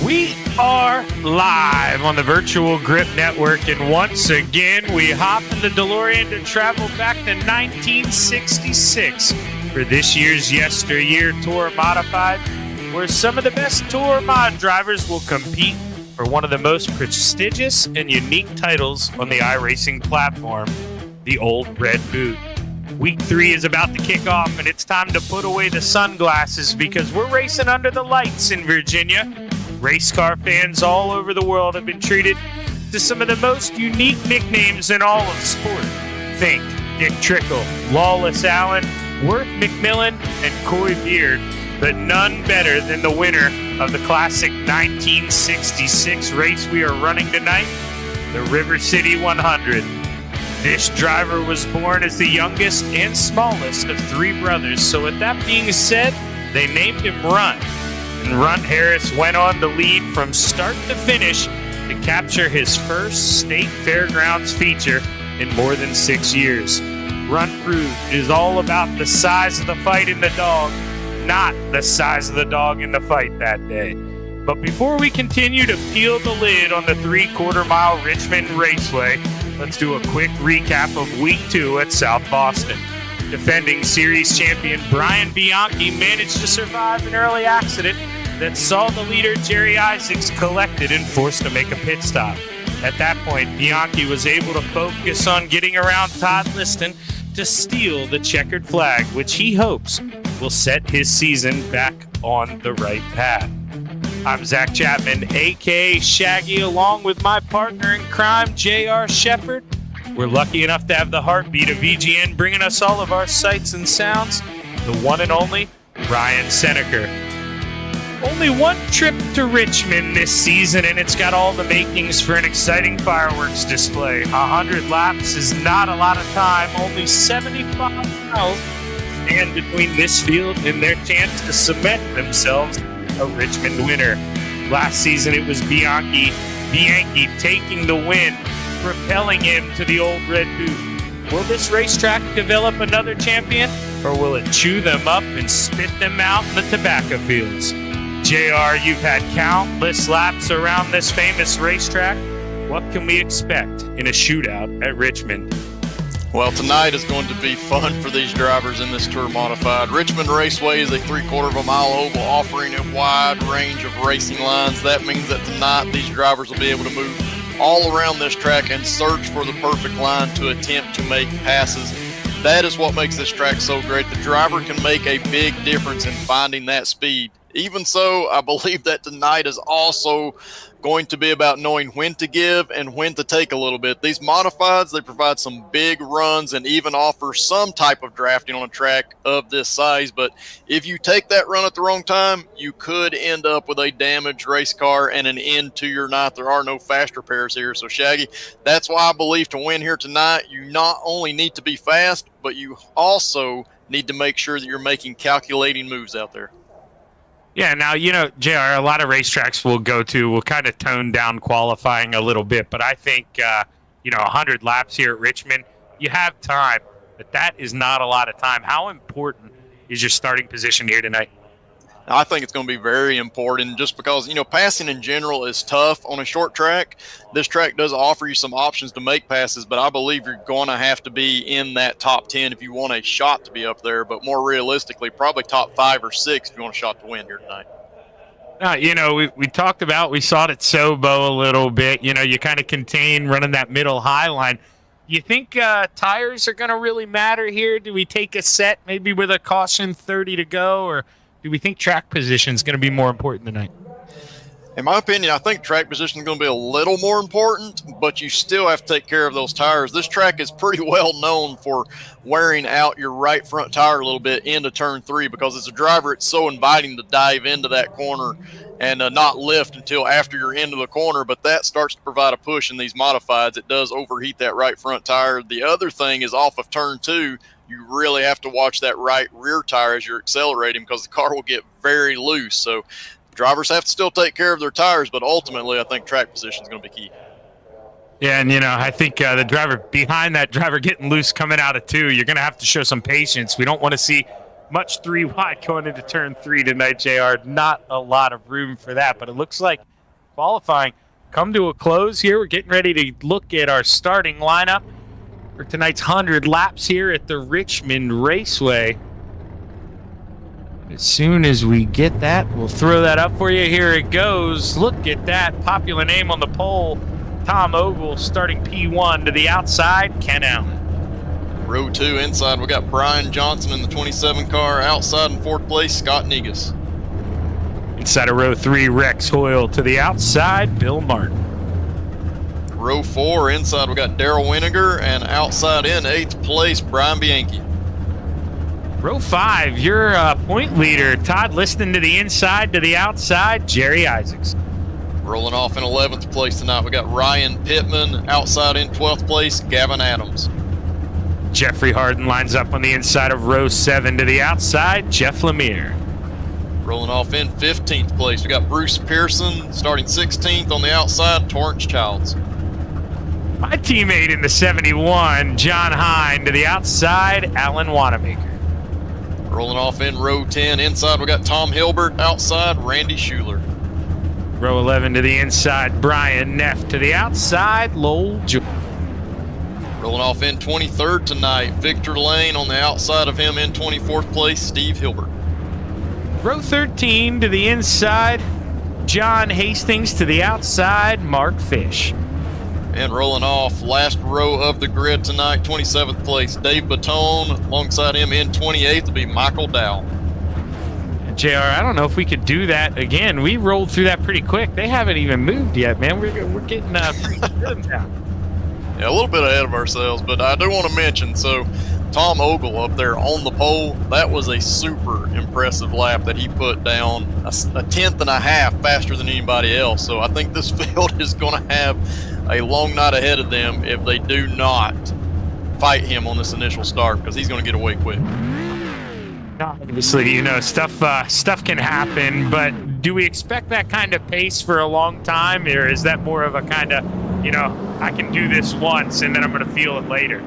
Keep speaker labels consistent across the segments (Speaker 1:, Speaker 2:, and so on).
Speaker 1: We are live on the Virtual Grip Network, and once again, we hop in the DeLorean to travel back to 1966 for this year's YesterYear Tour Modified, where some of the best Tour Mod drivers will compete for one of the most prestigious and unique titles on the iRacing platform, the Old Red Boot. Week 3 is about to kick off, and it's time to put away the sunglasses because we're racing under the lights in Virginia. Race car fans all over the world have been treated to some of the most unique nicknames in all of sport. Think Dick Trickle, Lawless Allen, Worth McMillan, and Coy Beard, but none better than the winner of the classic 1966 race we are running tonight, the River City 100. This driver was born as the youngest and smallest of 3 brothers, so with that being said, they named him Run. And Run Harris went on to lead from start to finish to capture his first state fairgrounds feature in more than 6 years. Run proved it is all about the size of the fight in the dog, not the size of the dog in the fight that day. But before we continue to peel the lid on the 3/4-mile Richmond Raceway, let's do a quick recap of Week 2 at South Boston. Defending series champion Brian Bianchi managed to survive an early accident that saw the leader Jerry Isaacs collected and forced to make a pit stop. At that point, Bianchi was able to focus on getting around Todd Liston to steal the checkered flag, which he hopes will set his season back on the right path. I'm Zach Chapman, a.k.a. Shaggy, along with my partner in crime, J.R. Shepard. We're lucky enough to have the heartbeat of VGN bringing us all of our sights and sounds, the one and only Ryan Seneker. Only one trip to Richmond this season, and it's got all the makings for an exciting fireworks display. 100 laps is not a lot of time, only 75 miles stand between this field and their chance to cement themselves a Richmond winner. Last season, it was Bianchi taking the win, propelling him to the Old Red Boot. Will this racetrack develop another champion, or will it chew them up and spit them out in the tobacco fields? JR, you've had countless laps around this famous racetrack. What can we expect in a shootout at Richmond?
Speaker 2: Well, tonight is going to be fun for these drivers in this Tour Modified. Richmond Raceway is a 3/4-mile oval offering a wide range of racing lines. That means that tonight these drivers will be able to move all around this track and search for the perfect line to attempt to make passes. That is what makes this track so great. The driver can make a big difference in finding that speed. Even so, I believe that tonight is also going to be about knowing when to give and when to take a little bit. These modifieds, they provide some big runs and even offer some type of drafting on a track of this size. But if you take that run at the wrong time, you could end up with a damaged race car and an end to your night. There are no fast repairs here. So, Shaggy, that's why I believe to win here tonight, you not only need to be fast, but you also need to make sure that you're making calculating moves out there.
Speaker 1: Yeah, now, JR, a lot of racetracks will kind of tone down qualifying a little bit, but I think, 100 laps here at Richmond, you have time, but that is not a lot of time. How important is your starting position here tonight?
Speaker 2: I think it's going to be very important just because, passing in general is tough on a short track. This track does offer you some options to make passes, but I believe you're going to have to be in that top 10 if you want a shot to be up there. But more realistically, probably top 5 or 6 if you want a shot to win here tonight.
Speaker 1: We talked about, we saw it at Sobo a little bit. You kind of contain running that middle high line. You think tires are going to really matter here? Do we take a set maybe with a caution 30 to go, or do we think track position is going to be more important tonight?
Speaker 2: In my opinion, I think track position is going to be a little more important, but you still have to take care of those tires. This track is pretty well known for wearing out your right front tire a little bit into turn 3 because as a driver, it's so inviting to dive into that corner and not lift until after you're into the corner, but that starts to provide a push in these modifieds. It does overheat that right front tire. The other thing is off of turn 2, you really have to watch that right rear tire as you're accelerating because the car will get very loose. So drivers have to still take care of their tires, but ultimately I think track position is going to be key.
Speaker 1: Yeah, and, I think the driver behind that driver getting loose coming out of 2, you're going to have to show some patience. We don't want to see much 3 wide going into turn 3 tonight, JR. Not a lot of room for that, but it looks like qualifying come to a close here. We're getting ready to look at our starting lineup for tonight's 100 laps here at the Richmond Raceway. As soon as we get that, we'll throw that up for you. Here it goes. Look at that popular name on the pole. Tom Ogle starting P1 to the outside, Ken Allen.
Speaker 2: Row 2 inside, we got Brian Johnson in the 27 car. Outside in 4th place, Scott Negus.
Speaker 1: Inside of row 3, Rex Hoyle to the outside, Bill Martin.
Speaker 2: Row 4 inside, we got Daryl Winiger, and outside in 8th place, Brian Bianchi.
Speaker 1: Row 5, your point leader, Todd Liston to the inside, to the outside, Jerry Isaacs.
Speaker 2: Rolling off in 11th place tonight, we got Ryan Pittman. Outside in 12th place, Gavin Adams.
Speaker 1: Jeffrey Harden lines up on the inside of row 7 to the outside, Jeff Lemire.
Speaker 2: Rolling off in 15th place, we got Bruce Pearson. Starting 16th on the outside, Torrance Childs.
Speaker 1: My teammate in the 71, John Hine to the outside, Alan Wanamaker.
Speaker 2: Rolling off in row 10, inside we got Tom Hilbert. Outside, Randy Schuler.
Speaker 1: Row 11 to the inside, Brian Neff to the outside, Lowell Jordan.
Speaker 2: Rolling off in 23rd tonight, Victor Lane. On the outside of him in 24th place, Steve Hilbert.
Speaker 1: Row 13 to the inside, John Hastings to the outside, Mark Fish.
Speaker 2: And rolling off, last row of the grid tonight, 27th place, Dave Batone. Alongside him in 28th will be Michael Dow.
Speaker 1: JR, I don't know if we could do that again. We rolled through that pretty quick. They haven't even moved yet, man. We're getting pretty good now.
Speaker 2: Yeah, a little bit ahead of ourselves, but I do want to mention, so Tom Ogle up there on the pole, that was a super impressive lap that he put down, a tenth and a half faster than anybody else. So I think this field is going to have a long night ahead of them if they do not fight him on this initial start, because he's going to get away quick.
Speaker 1: Obviously, stuff can happen, but do we expect that kind of pace for a long time, or is that more of a kind of, I can do this once and then I'm going to feel it later?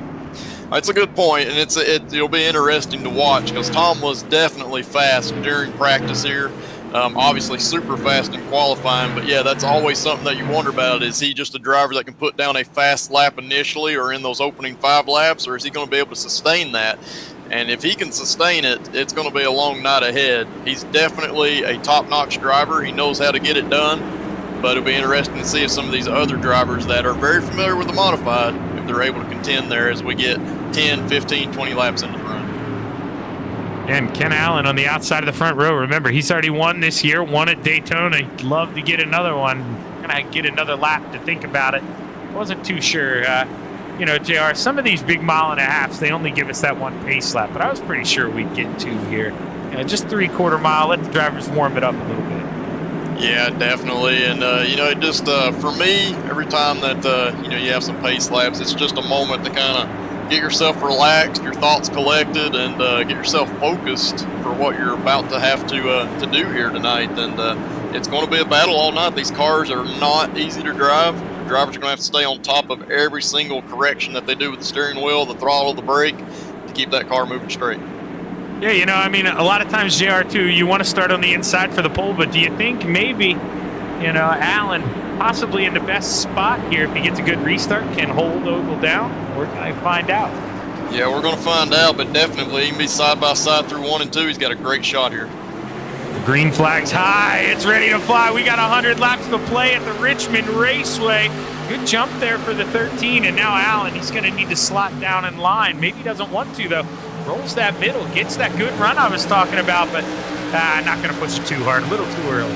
Speaker 2: It's a good point, and it'll be interesting to watch, because Tom was definitely fast during practice here. Obviously super fast in qualifying, but yeah, that's always something that you wonder about. Is he just a driver that can put down a fast lap initially or in those opening 5 laps, or is he going to be able to sustain that? And if he can sustain it, it's going to be a long night ahead. He's definitely a top-notch driver. He knows how to get it done, but it'll be interesting to see if some of these other drivers that are very familiar with the modified, if they're able to contend there as we get 10, 15, 20 laps into the run.
Speaker 1: And Ken Allen on the outside of the front row. Remember, he's already won this year, won at Daytona. He'd love to get another one. Gonna get another lap to think about it. Wasn't too sure. JR, some of these big mile and a halves, they only give us that one pace lap, but I was pretty sure we'd get 2 here. Just 3/4 mile, let the drivers warm it up a little bit.
Speaker 2: Yeah, definitely. And, it just, for me, every time that, you have some pace laps, it's just a moment to kind of get yourself relaxed, your thoughts collected, and get yourself focused for what you're about to have to do here tonight. And it's going to be a battle all night. These cars are not easy to drive. Drivers are going to have to stay on top of every single correction that they do with the steering wheel, the throttle, the brake, to keep that car moving straight.
Speaker 1: Yeah, a lot of times, JR, too, you want to start on the inside for the pole, but do you think maybe, Allen possibly in the best spot here if he gets a good restart can hold Ogle down? We're going to find out.
Speaker 2: Yeah, we're going to find out, but definitely he can be side by side through 1 and 2. He's got a great shot here.
Speaker 1: The green flag's high. It's ready to fly. We got 100 laps to play at the Richmond Raceway. Good jump there for the 13, and now Allen, he's going to need to slot down in line. Maybe he doesn't want to, though. Rolls that middle, gets that good run I was talking about, but not going to push it too hard. A little too early.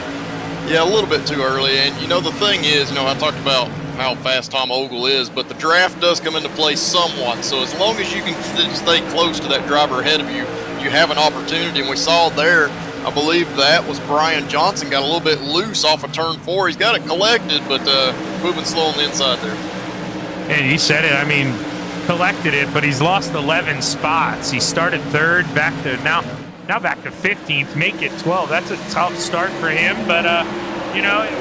Speaker 2: Yeah, a little bit too early. And, the thing is, I talked about how fast Tom Ogle is, but the draft does come into play somewhat. So as long as you can stay close to that driver ahead of you, you have an opportunity. And we saw there, I believe that was Brian Johnson, got a little bit loose off of turn 4. He's got it collected, but moving slow on the inside there.
Speaker 1: And he said it, collected it, but he's lost 11 spots. He started 3rd, back to now back to 15th, make it 12. That's a tough start for him, but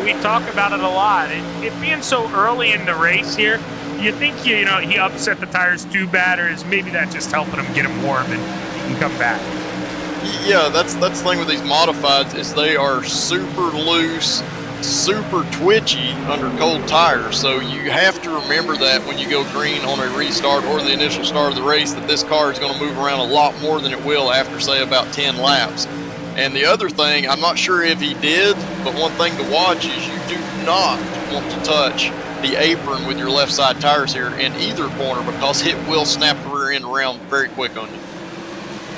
Speaker 1: we talk about it a lot. It being so early in the race here, you think he upset the tires too bad, or is maybe that just helping him get him warm and he can come back?
Speaker 2: Yeah, that's the thing with these modifieds is they are super loose super twitchy under cold tires. So you have to remember that when you go green on a restart or the initial start of the race, that this car is going to move around a lot more than it will after, say, about 10 laps. And the other thing, I'm not sure if he did, but one thing to watch is you do not want to touch the apron with your left side tires here in either corner, because it will snap the rear end around very quick on you.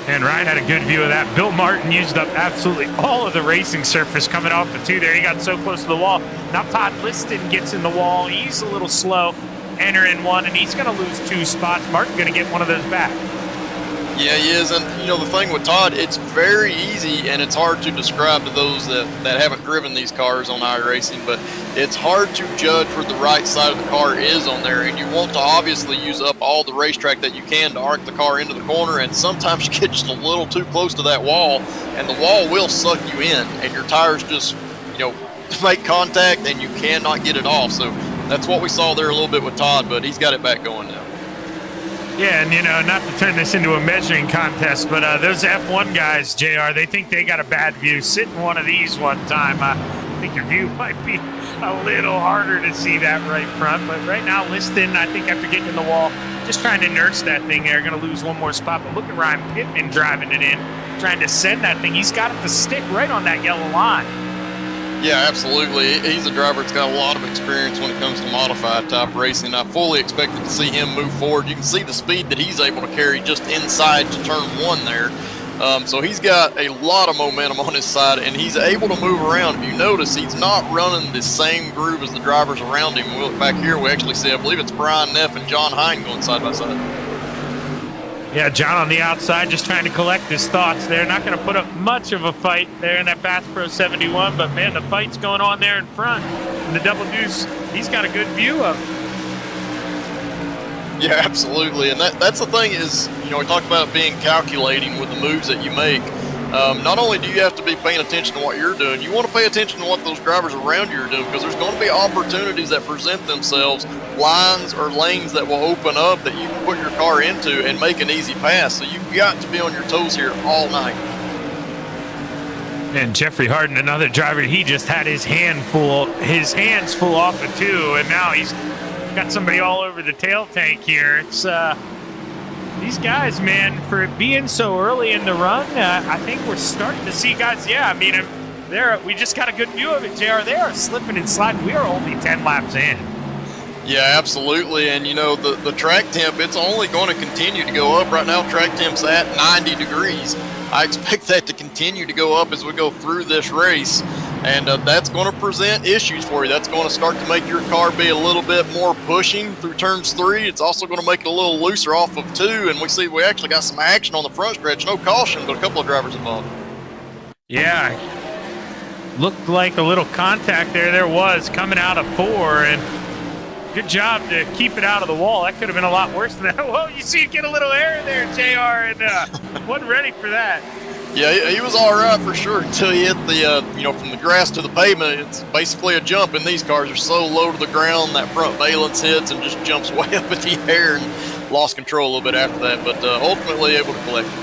Speaker 1: And Ryan had a good view of that. Bill Martin used up absolutely all of the racing surface coming off the 2 there. He got so close to the wall. Now Todd Liston gets in the wall. He's a little slow entering 1, and he's going to lose 2 spots. Martin going to get one of those back.
Speaker 2: Yeah, he is. And, the thing with Todd, it's very easy, and it's hard to describe to those that haven't driven these cars on iRacing, but it's hard to judge where the right side of the car is on there, and you want to obviously use up all the racetrack that you can to arc the car into the corner, and sometimes you get just a little too close to that wall, and the wall will suck you in, and your tires just, make contact, and you cannot get it off. So that's what we saw there a little bit with Todd, but he's got it back going now.
Speaker 1: Yeah, and not to turn this into a measuring contest, but those F1 guys, JR, they think they got a bad view. Sit in one of these one time. I think your view might be a little harder to see that right front. But right now, Liston, I think after getting in the wall, just trying to nurse that thing there. Going to lose one more spot. But look at Ryan Pittman driving it in, trying to send that thing. He's got it to stick right on that yellow line.
Speaker 2: Yeah, absolutely. He's a driver that's got a lot of experience when it comes to modified type racing. I fully expected to see him move forward. You can see the speed that he's able to carry just inside to turn 1 there. So he's got a lot of momentum on his side, and he's able to move around. If you notice, he's not running the same groove as the drivers around him. We look back here, we actually see, I believe it's Brian Neff and John Hine going side by side.
Speaker 1: Yeah, John on the outside just trying to collect his thoughts there. Not going to put up much of a fight there in that Bass Pro 71, but man, the fight's going on there in front. And the double deuce, he's got a good view of it.
Speaker 2: Yeah, absolutely. And that's the thing is, we talked about being calculating with the moves that you make. Not only do you have to be paying attention to what you're doing, you want to pay attention to what those drivers around you are doing, because there's going to be opportunities that present themselves, lines or lanes that will open up that you can put your car into and make an easy pass. So you've got to be on your toes here all night.
Speaker 1: And Jeffrey Harden, another driver, he just had his hands full off the 2, and now he's got somebody all over the tail tank here. It's these guys, man, for it being so early in the run, I think we're starting to see guys. Yeah, I mean, we just got a good view of it, JR. They are slipping and sliding. We are only 10 laps in.
Speaker 2: Yeah, absolutely. And, the track temp, it's only going to continue to go up. Right now, track temp's at 90 degrees. I expect that to continue to go up as we go through this race. And that's going to present issues for you. That's going to start to make your car be a little bit more pushing through turns 3. It's also going to make it a little looser off of 2. And we actually got some action on the front stretch. No caution, but a couple of drivers involved.
Speaker 1: Yeah, looked like a little contact there. There was coming out of 4, and good job to keep it out of the wall. That could have been a lot worse than that. Whoa, you see it get a little air there, JR, and wasn't ready for that.
Speaker 2: Yeah, he was all right for sure until he hit the, from the grass to the pavement. It's basically a jump, and these cars are so low to the ground. That front valence hits and just jumps way up in the air, and lost control a little bit after that, but ultimately able to collect it.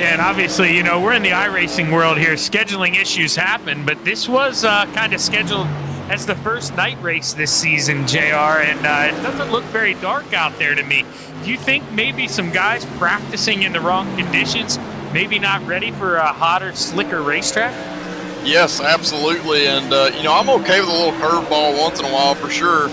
Speaker 1: Yeah, and obviously, we're in the iRacing world here. Scheduling issues happen, but this was kind of scheduled as the first night race this season, JR, and it doesn't look very dark out there to me. Do you think maybe some guys practicing in the wrong conditions, maybe not ready for a hotter, slicker racetrack?
Speaker 2: Yes, absolutely. And, I'm okay with a little curveball once in a while for sure.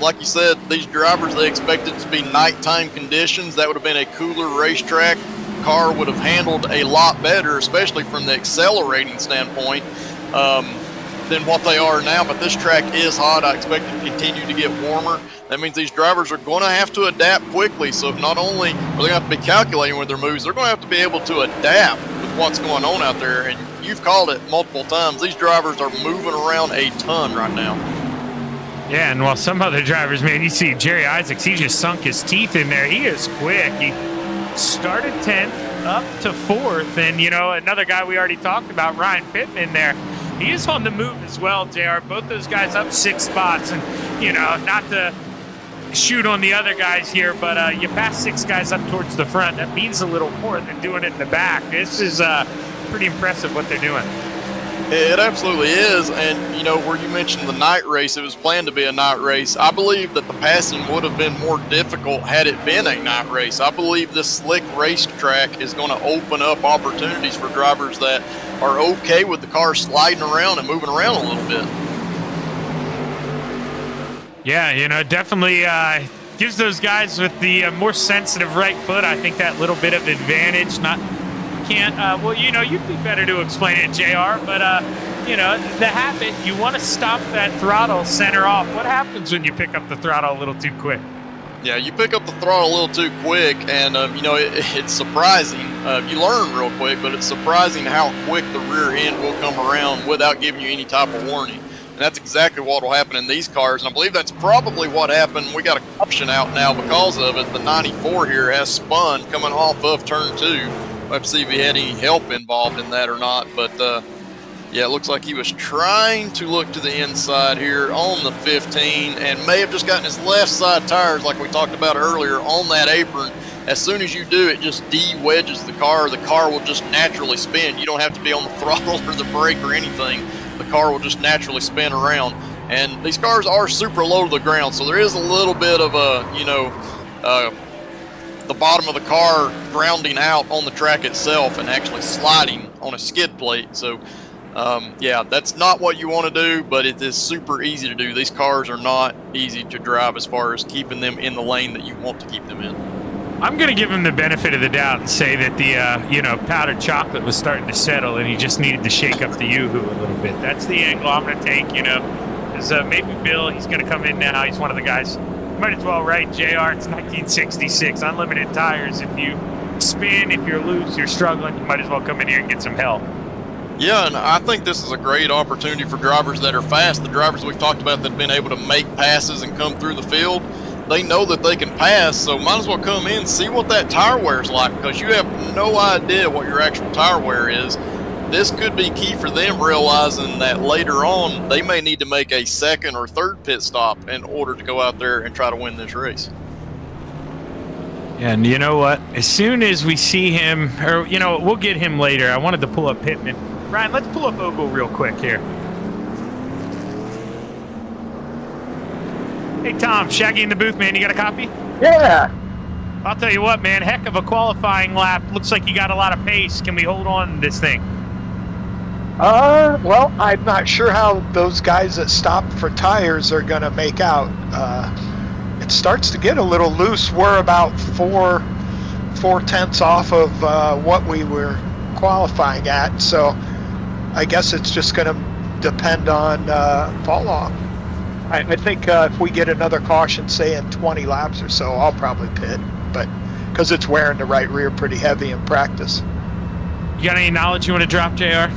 Speaker 2: Like you said, these drivers, they expected it to be nighttime conditions. That would have been a cooler racetrack. Car would have handled a lot better, especially from the accelerating standpoint, than what they are now. But this track is hot. I expect it to continue to get warmer. That means these drivers are going to have to adapt quickly. So not only are they going to have to be calculating with their moves, they're going to have to be able to adapt with what's going on out there. And you've called it multiple times. These drivers are moving around a ton right now.
Speaker 1: Yeah, and while some other drivers, man, you see Jerry Isaacs, he just sunk his teeth in there. He is quick. He started 10th up to 4th. And, another guy we already talked about, Ryan Pittman there. He is on the move as well, JR. Both those guys up 6 spots. And, not to shoot on the other guys here, but you pass 6 guys up towards the front. That means a little more than doing it in the back. This is pretty impressive what they're doing.
Speaker 2: It absolutely is, and where you mentioned the night race, it was planned to be a night race. I believe that the passing would have been more difficult had it been a night race. I believe this slick racetrack is going to open up opportunities for drivers that are okay with the car sliding around and moving around a little bit.
Speaker 1: Yeah, definitely gives those guys with the more sensitive right foot, I think, that little bit of advantage. You'd be better to explain it, JR, but, the habit, you want to stop that throttle center off. What happens when you pick up the throttle a little too quick?
Speaker 2: Yeah, you pick up the throttle a little too quick, and, it's surprising. You learn real quick, but it's surprising how quick the rear end will come around without giving you any type of warning. And that's exactly what will happen in these cars, and I believe that's probably what happened. We got a caution out now because of it. The 94 here has spun coming off of turn 2. We'll have to see if he had any help involved in that or not, but yeah, it looks like he was trying to look to the inside here on the 15 and may have just gotten his left side tires, like we talked about earlier, on that apron. As soon as you do, it just de-wedges the car. The car will just naturally spin. You don't have to be on the throttle or the brake or anything. The car will just naturally spin around. And these cars are super low to the ground, so there is a little bit of the bottom of the car grounding out on the track itself and actually sliding on a skid plate. So yeah, that's not what you want to do, but it is super easy to do. These cars are not easy to drive as far as keeping them in the lane that you want to keep them in.
Speaker 1: I'm going to give him the benefit of the doubt and say that the powdered chocolate was starting to settle and he just needed to shake up the Yoo-hoo a little bit. That's the angle I'm going to take, because maybe Bill, he's going to come in now. He's one of the guys. Might as well, right, JR? It's 1966, unlimited tires. If you spin, if you're loose, you're struggling, you might as well come in here and get some help.
Speaker 2: Yeah, and I think this is a great opportunity for drivers that are fast. The drivers we've talked about that have been able to make passes and come through the field, they know that they can pass, so might as well come in, see what that tire wear is like, because you have no idea what your actual tire wear is. This could be key for them, realizing that later on they may need to make a second or third pit stop in order to go out there and try to win this race.
Speaker 1: And you know what? As soon as we see him, or we'll get him later. I wanted to pull up Pittman. Ryan, let's pull up Ogle real quick here. Hey, Tom, Shaggy in the booth, man. You got a copy?
Speaker 3: Yeah.
Speaker 1: I'll tell you what, man. Heck of a qualifying lap. Looks like you got a lot of pace. Can we hold on to this thing?
Speaker 3: Well, I'm not sure how those guys that stopped for tires are going to make out. It starts to get a little loose. We're about four tenths off of what we were qualifying at, so I guess it's just going to depend on fall off. I think if we get another caution, say in 20 laps or so, I'll probably pit, but because it's wearing the right rear pretty heavy in practice.
Speaker 1: You got any knowledge you want to drop, JR?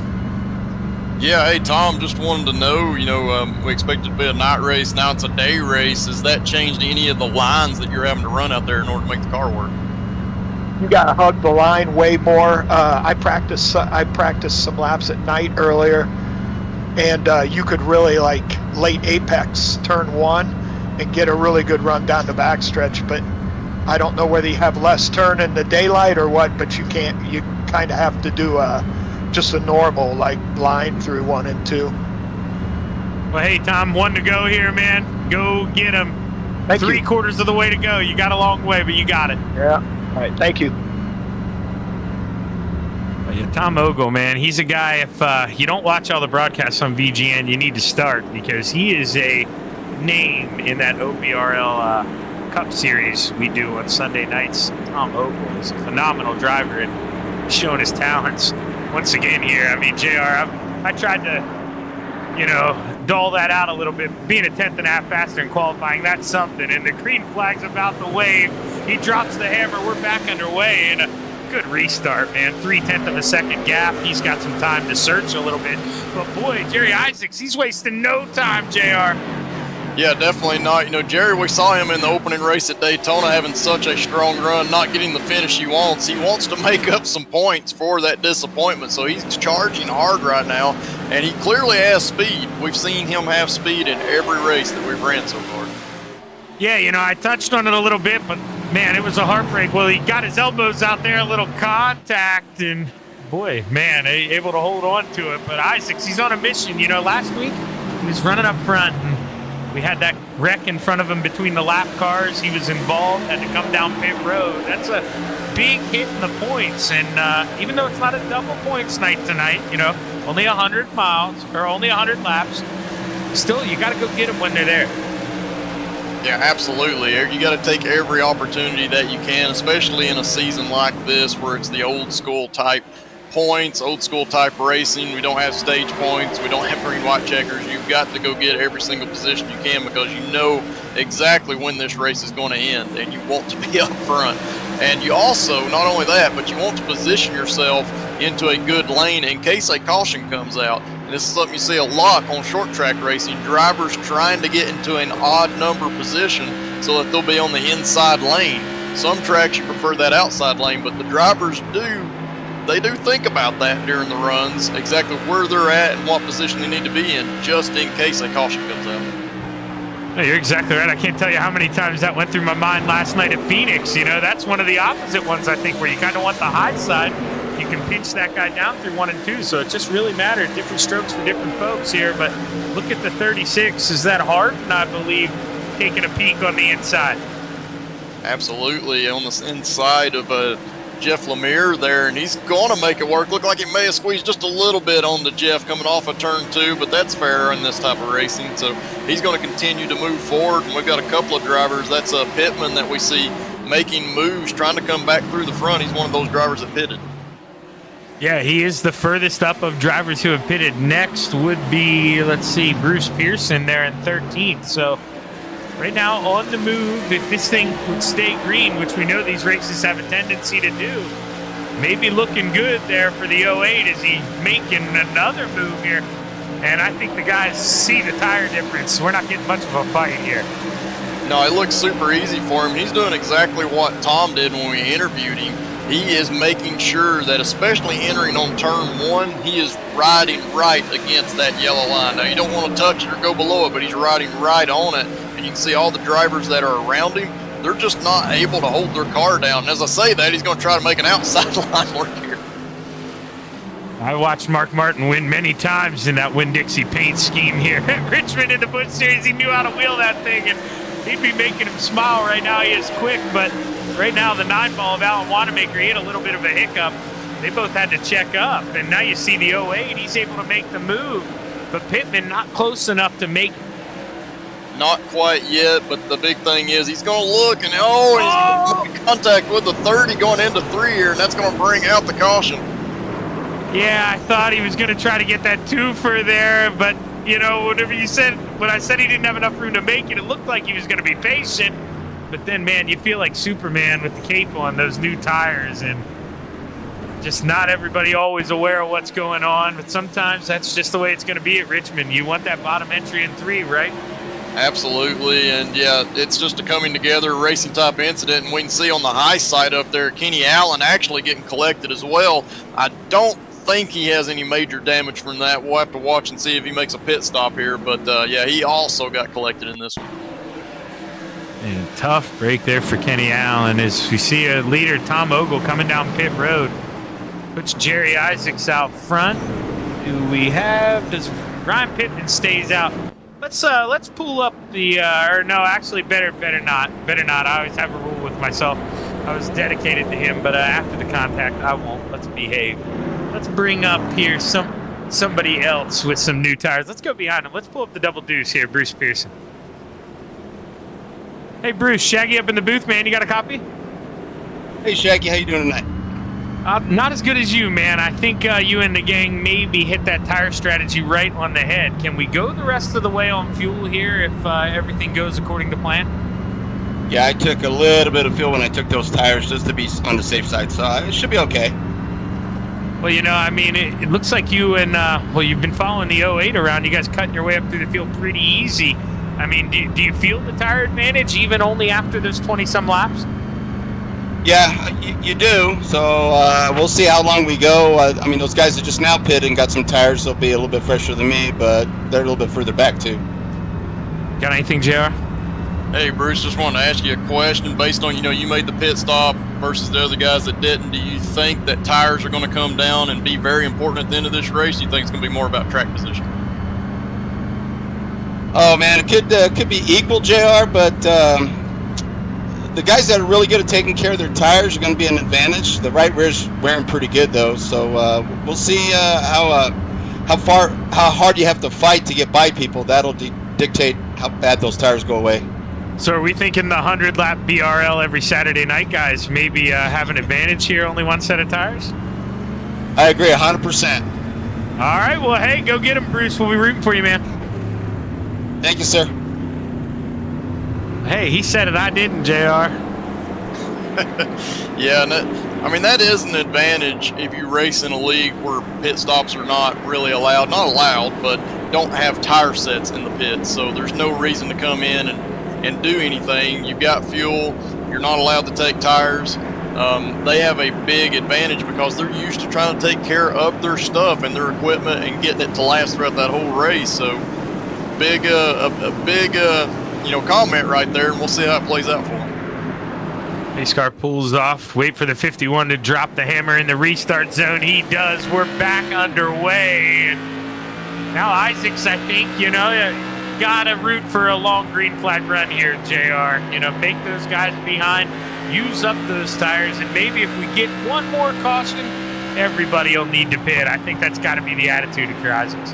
Speaker 2: Yeah, hey, Tom, just wanted to know, we expect it to be a night race. Now it's a day race. Has that changed any of the lines that you're having to run out there in order to make the car work?
Speaker 3: You got to hug the line way more. I practiced some laps at night earlier, and you could really, like, late apex turn 1 and get a really good run down the backstretch, but I don't know whether you have less turn in the daylight or what, but you kind of have to do just a normal line through 1 and 2.
Speaker 1: Well, hey, Tom, 1 to go here, man. Go get him.
Speaker 3: Thank you.
Speaker 1: 3/4 of the way to go. You got a long way, but you got it.
Speaker 3: Yeah. All right. Thank you.
Speaker 1: Yeah, Tom Ogle, man, he's a guy, if you don't watch all the broadcasts on VGN, you need to start, because he is a name in that OPRL Cup Series we do on Sunday nights. Tom Ogle is a phenomenal driver and showing his talents once again here. I mean, JR, I tried to, dull that out a little bit. Being a 10th and a half faster in qualifying, that's something. And the green flag's about to wave. He drops the hammer. We're back underway. And a good restart, man. 0.3 of a second gap. He's got some time to search a little bit. But boy, Jerry Isaacs, he's wasting no time, JR.
Speaker 2: Yeah, definitely not. Jerry, we saw him in the opening race at Daytona having such a strong run, not getting the finish he wants. He wants to make up some points for that disappointment, so he's charging hard right now, and he clearly has speed. We've seen him have speed in every race that we've ran so far.
Speaker 1: Yeah, I touched on it a little bit, but, man, it was a heartbreak. Well, he got his elbows out there, a little contact, and boy, man, able to hold on to it. But Isaacs, he's on a mission. You know, last week he was running up front, and we had that wreck in front of him between the lap cars. He was involved, had to come down pit road. That's a big hit in the points. And even though it's not a double points night tonight, you know, only 100 miles or only 100 laps, still, you got to go get them when they're there.
Speaker 2: Yeah, absolutely. You got to take every opportunity that you can, especially in a season like this where it's the old school type points, old school type racing. We don't have stage points. We don't have green white checkers. You've got to go get every single position you can because you know exactly when this race is going to end and you want to be up front. And you also, not only that, but you want to position yourself into a good lane in case a caution comes out. And this is something you see a lot on short track racing, drivers trying to get into an odd number position so that they'll be on the inside lane. Some tracks you prefer that outside lane, but the drivers they do think about that during the runs, exactly where they're at and what position they need to be in, just in case a caution comes out.
Speaker 1: No, you're exactly right. I can't tell you how many times that went through my mind last night at Phoenix. You know, that's one of the opposite ones, I think, where you kind of want the high side. You can pinch that guy down through 1 and 2, so it just really mattered. Different strokes for different folks here, but look at the 36. Is that Harden, I believe, taking a peek on the inside?
Speaker 2: Absolutely, on the inside of Jeff Lemire there, and he's going to make it work. Look like he may have squeezed just a little bit on the Jeff coming off of turn 2, but that's fair in this type of racing. So he's going to continue to move forward, and we've got a couple of drivers. That's Pittman that we see making moves, trying to come back through the front. He's one of those drivers that pitted.
Speaker 1: Yeah, he is the furthest up of drivers who have pitted. Next would be, let's see, Bruce Pearson there in 13th. So right now on the move, if this thing would stay green, which we know these races have a tendency to do, maybe looking good there for the 08 as he's making another move here. And I think the guys see the tire difference. We're not getting much of a fight here.
Speaker 2: No, it looks super easy for him. He's doing exactly what Tom did when we interviewed him. He is making sure that, especially entering on turn 1, he is riding right against that yellow line. Now, you don't want to touch it or go below it, but he's riding right on it. And you can see all the drivers that are around him, they're just not able to hold their car down. And as I say that, he's going to try to make an outside line work here.
Speaker 1: I watched Mark Martin win many times in that Winn-Dixie paint scheme here at Richmond in the Busch Series. He knew how to wheel that thing, and he'd be making him smile right now. He is quick, but right now the 9-ball of Alan Wanamaker, he had a little bit of a hiccup. They both had to check up, and now you see the 08. He's able to make the move, but Pittman not close enough to make.
Speaker 2: Not quite yet, but the big thing is he's going to look, and he's going to make contact with the 30 going into 3 here, and that's going to bring out the caution.
Speaker 1: Yeah, I thought he was going to try to get that twofer there, but, you know, whatever you said, when I said he didn't have enough room to make it, it looked like he was going to be patient. But then, man, you feel like Superman with the cape on, those new tires, and just not everybody always aware of what's going on. But sometimes that's just the way it's going to be at Richmond. You want that bottom entry in 3, right?
Speaker 2: Absolutely, and yeah, it's just a coming together racing type incident, and we can see on the high side up there, Kenny Allen actually getting collected as well. I don't think he has any major damage from that. We'll have to watch and see if he makes a pit stop here, but yeah, he also got collected in this one.
Speaker 1: And a tough break there for Kenny Allen as we see a leader, Tom Ogle, coming down pit road. Puts Jerry Isaacs out front. Do we have, does Brian Pittman stays out? Let's pull up the, or no, actually better not. I always have a rule with myself. I was dedicated to him, but after the contact, I won't. Let's behave. Let's bring up here somebody else with some new tires. Let's go behind him. Let's pull up the double deuce here, Bruce Pearson. Hey, Bruce, Shaggy up in the booth, man. You got a copy?
Speaker 4: Hey, Shaggy, how you doing tonight?
Speaker 1: Not as good as you, man. I think you and the gang maybe hit that tire strategy right on the head. Can we go the rest of the way on fuel here if everything goes according to plan?
Speaker 4: Yeah, I took a little bit of fuel when I took those tires just to be on the safe side, so it should be okay.
Speaker 1: Well, you know, I mean, it looks like you and, you've been following the 08 around. You guys cutting your way up through the field pretty easy. I mean, do you feel the tire advantage even only after those 20-some laps?
Speaker 4: Yeah, you do. So we'll see how long we go. I mean, those guys that just now pitted and got some tires, they'll be a little bit fresher than me, but they're a little bit further back, too.
Speaker 1: Got anything, JR?
Speaker 2: Hey, Bruce, just wanted to ask you a question based on, you made the pit stop versus the other guys that didn't. Do you think that tires are going to come down and be very important at the end of this race? Do you think it's going to be more about track position?
Speaker 4: Oh, man, it could be equal, JR, but the guys that are really good at taking care of their tires are going to be an advantage. The right rear's wearing pretty good, though, so we'll see how hard you have to fight to get by people. That'll dictate how bad those tires go away.
Speaker 1: So are we thinking the 100-lap BRL every Saturday night guys maybe have an advantage here, only one set of tires?
Speaker 4: I agree 100%.
Speaker 1: All right, well, hey, go get him, Bruce. We'll be rooting for you, man.
Speaker 4: Thank you, sir.
Speaker 1: Hey, he said it, I didn't, JR.
Speaker 2: Yeah, and that is an advantage if you race in a league where pit stops are not really allowed. Not allowed, but don't have tire sets in the pits, so there's no reason to come in and do anything. You've got fuel. You're not allowed to take tires. They have a big advantage because they're used to trying to take care of their stuff and their equipment and getting it to last throughout that whole race. So a big comment right there, and we'll see how it plays out for them.
Speaker 1: Pace car pulls off. Wait for the 51 to drop the hammer in the restart zone. He does. We're back underway. Now Isaacs, I think, gotta root for a long green flag run here, JR. Make those guys behind, use up those tires, and maybe if we get one more caution, everybody will need to pit. I think that's got to be the attitude of your Isaacs.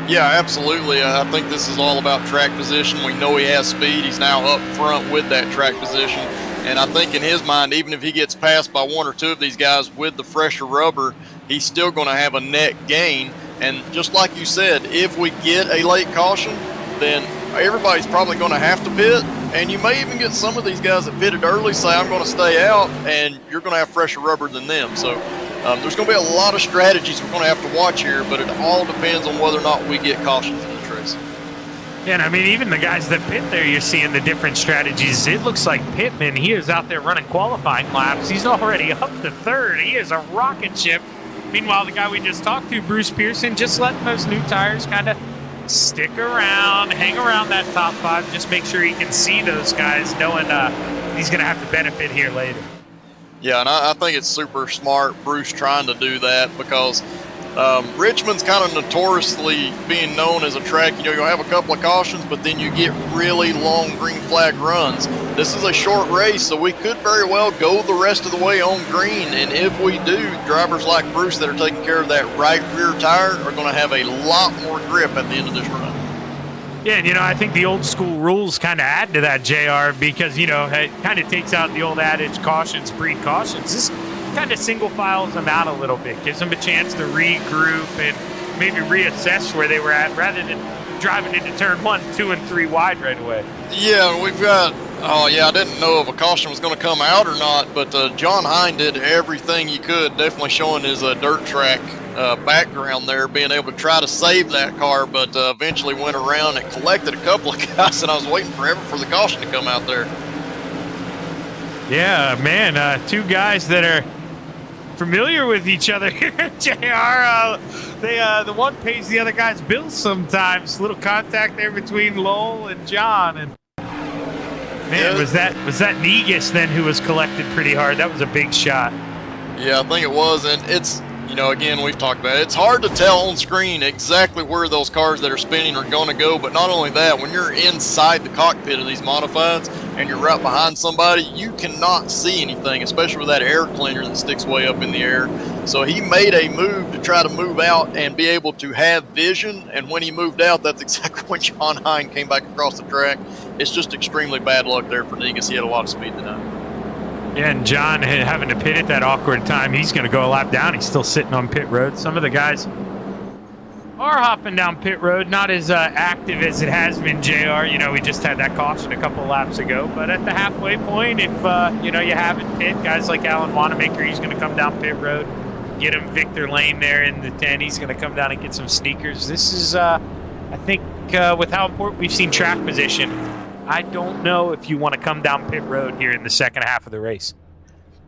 Speaker 2: Yeah, absolutely. I think this is all about track position. We know he has speed. He's now up front with that track position. And I think in his mind, even if he gets passed by one or two of these guys with the fresher rubber, he's still going to have a net gain. And just like you said, if we get a late caution, then everybody's probably going to have to pit. And you may even get some of these guys that pitted early say, I'm going to stay out, and you're going to have fresher rubber than them. So there's going to be a lot of strategies we're going to have to watch here, but it all depends on whether or not we get cautions in this race.
Speaker 1: Yeah, and even the guys that pit there, you're seeing the different strategies. It looks like Pittman, he is out there running qualifying laps. He's already up to third. He is a rocket ship. Meanwhile, the guy we just talked to, Bruce Pearson, just letting those new tires kind of stick around, hang around that top five, just make sure he can see those guys, knowing he's going to have to benefit here later.
Speaker 2: Yeah, and I think it's super smart, Bruce, trying to do that because Richmond's kind of notoriously being known as a track, you'll have a couple of cautions, but then you get really long green flag runs. This is a short race, so we could very well go the rest of the way on green, and if we do, drivers like Bruce that are taking care of that right rear tire are going to have a lot more grip at the end of this run.
Speaker 1: Yeah, and I think the old school rules kind of add to that, JR, because, it kind of takes out the old adage, cautions breed cautions. This kind of single files them out a little bit, gives them a chance to regroup and maybe reassess where they were at rather than driving into turn 1, 2, and 3 wide right away.
Speaker 2: Yeah, we've got, I didn't know if a caution was going to come out or not, but John Hine did everything he could, definitely showing his dirt track background there, being able to try to save that car, but eventually went around and collected a couple of guys, and I was waiting forever for the caution to come out there.
Speaker 1: Yeah, man, two guys that are familiar with each other here, JR. The one pays the other guy's bills sometimes. Little contact there between Lowell and John, and man, was that Negus then who was collected pretty hard? That was a big shot.
Speaker 2: Yeah, I think it was, and it's, again, we've talked about it. It's hard to tell on screen exactly where those cars that are spinning are going to go, but not only that, when you're inside the cockpit of these modifieds and you're right behind somebody, you cannot see anything, especially with that air cleaner that sticks way up in the air. So he made a move to try to move out and be able to have vision, and when he moved out, that's exactly when John Hine came back across the track. It's just extremely bad luck there for Negus. He had a lot of speed tonight.
Speaker 1: Yeah, and John having to pit at that awkward time. He's going to go a lap down. He's still sitting on pit road. Some of the guys are hopping down pit road, not as active as it has been, JR. We just had that caution a couple laps ago. But at the halfway point, if, you haven't pit, guys like Alan Wanamaker, he's going to come down pit road, get him Victor Lane there in the 10. He's going to come down and get some sneakers. This is, I think, with how important we've seen track position, I don't know if you want to come down pit road here in the second half of the race.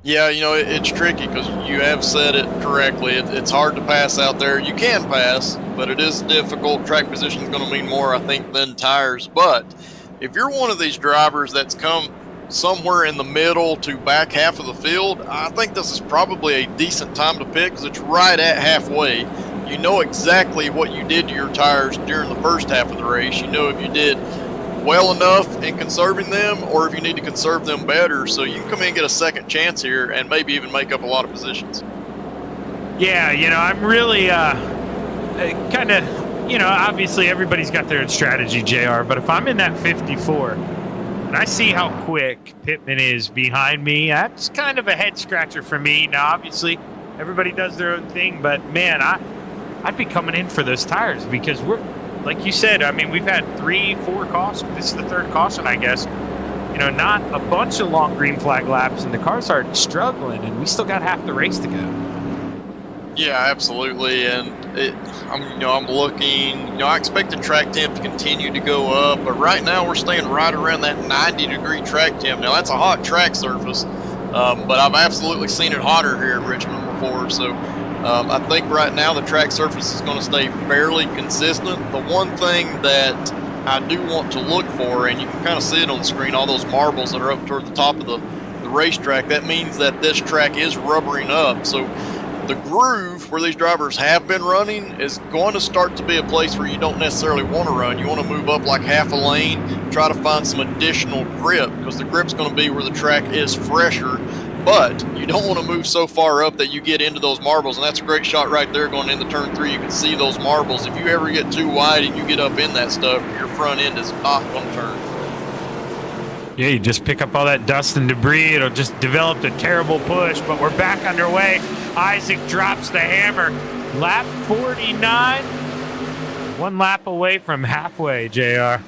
Speaker 2: Yeah, it's tricky because you have said it correctly. It's hard to pass out there. You can pass, but it is difficult. Track position is going to mean more, I think, than tires. But if you're one of these drivers that's come somewhere in the middle to back half of the field, I think this is probably a decent time to pick because it's right at halfway. You know exactly what you did to your tires during the first half of the race. You know if you did well enough in conserving them or if you need to conserve them better, so you can come in and get a second chance here and maybe even make up a lot of positions.
Speaker 1: Yeah, I'm really kind of, obviously everybody's got their own strategy, JR, but if I'm in that 54 and I see how quick Pittman is behind me, that's kind of a head scratcher for me. Now, obviously, everybody does their own thing, but man, I'd be coming in for those tires because we're, like you said, I mean, we've had 3-4 cautions. This is the third caution, I guess. Not a bunch of long green flag laps, and the cars are struggling, and we still got half the race to go.
Speaker 2: Yeah, absolutely, and I'm looking. I expect the track temp to continue to go up, but right now we're staying right around that 90-degree track temp. Now that's a hot track surface, but I've absolutely seen it hotter here at Richmond before. So I think right now the track surface is going to stay fairly consistent. The one thing that I do want to look for, and you can kind of see it on the screen, all those marbles that are up toward the top of the racetrack. That means that this track is rubbering up. So the groove where these drivers have been running is going to start to be a place where you don't necessarily want to run. You want to move up like half a lane, try to find some additional grip, because the grip's going to be where the track is fresher, but you don't want to move so far up that you get into those marbles, and that's a great shot right there going into turn 3. You can see those marbles. If you ever get too wide and you get up in that stuff, your front end is not going to turn.
Speaker 1: Yeah, you just pick up all that dust and debris. It'll just develop a terrible push, but we're back underway. Isaac drops the hammer. Lap 49. One lap away from halfway, JR.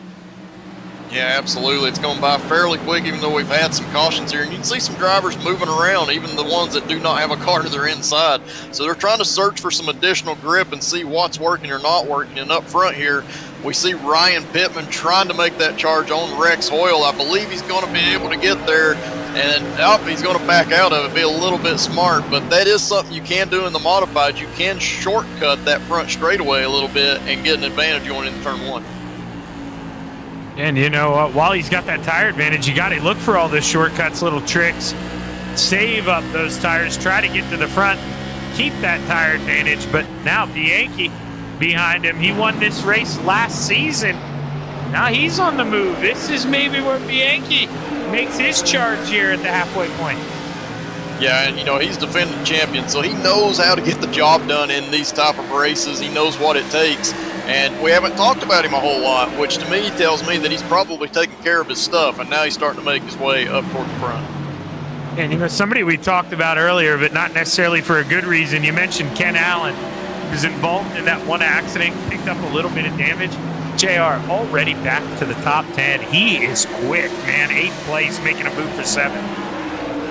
Speaker 2: Yeah, absolutely. It's going by fairly quick, even though we've had some cautions here. And you can see some drivers moving around, even the ones that do not have a car to their inside. So they're trying to search for some additional grip and see what's working or not working. And up front here, we see Ryan Pittman trying to make that charge on Rex Hoyle. I believe he's going to be able to get there, and he's going to back out of it, be a little bit smart. But that is something you can do in the modified. You can shortcut that front straightaway a little bit and get an advantage going into turn 1.
Speaker 1: And while he's got that tire advantage, you got to look for all those shortcuts, little tricks, save up those tires, try to get to the front, keep that tire advantage. But now Bianchi behind him, he won this race last season. Now he's on the move. This is maybe where Bianchi makes his charge here at the halfway point.
Speaker 2: Yeah, and he's defending champion, so he knows how to get the job done in these type of races. He knows what it takes. And we haven't talked about him a whole lot, which to me tells me that he's probably taking care of his stuff, and now he's starting to make his way up toward the front.
Speaker 1: And somebody we talked about earlier, but not necessarily for a good reason. You mentioned Ken Allen, who's involved in that one accident, picked up a little bit of damage. JR already back to the top 10. He is quick, man. 8th place, making a move for 7.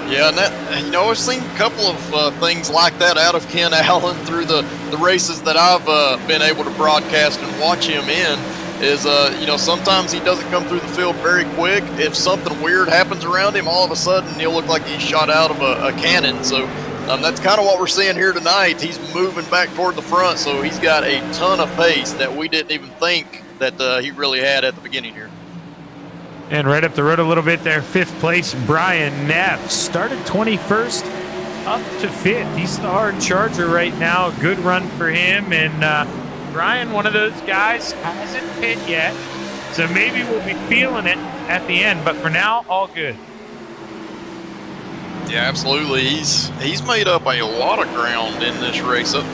Speaker 2: Yeah, and that, I've seen a couple of things like that out of Ken Allen through the races that I've been able to broadcast and watch him in. Is sometimes he doesn't come through the field very quick. If something weird happens around him, all of a sudden he'll look like he's shot out of a cannon. So that's kind of what we're seeing here tonight. He's moving back toward the front, so he's got a ton of pace that we didn't even think that he really had at the beginning here.
Speaker 1: And right up the road a little bit there, 5th place, Brian Neff. Started 21st, up to 5th. He's the hard charger right now. A good run for him. And Brian, one of those guys, hasn't pit yet. So maybe we'll be feeling it at the end. But for now, all good.
Speaker 2: Yeah, absolutely. He's made up a lot of ground in this race. Up,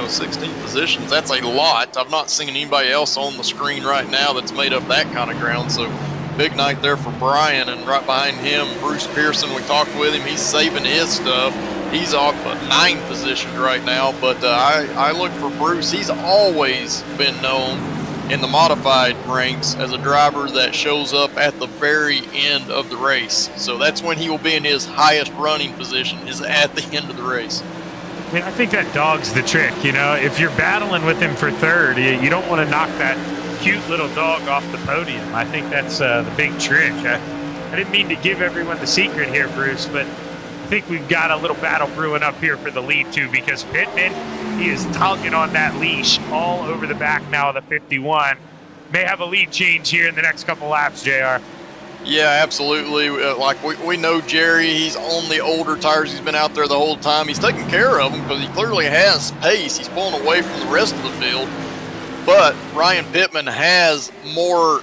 Speaker 2: 16 positions. That's a lot. I've not seen anybody else on the screen right now that's made up that kind of ground. So big night there for Brian, and right behind him, Bruce Pearson. We talked with him. He's saving his stuff. He's off 9th position right now, but I look for Bruce. He's always been known in the modified ranks as a driver that shows up at the very end of the race. So that's when he will be in his highest running position, is at the end of the race.
Speaker 1: I mean, I think that dog's the trick. If you're battling with him for 3rd, you don't want to knock that cute little dog off the podium. I think that's the big trick. I didn't mean to give everyone the secret here, Bruce, but I think we've got a little battle brewing up here for the lead too, because Pittman, he is tugging on that leash all over the back now of the 51. may have a lead change here in the next couple laps, JR.
Speaker 2: Yeah, absolutely. Like we know Jerry, he's on the older tires. He's been out there the whole time. He's taking care of them because he clearly has pace. He's pulling away from the rest of the field. But Ryan Pittman has more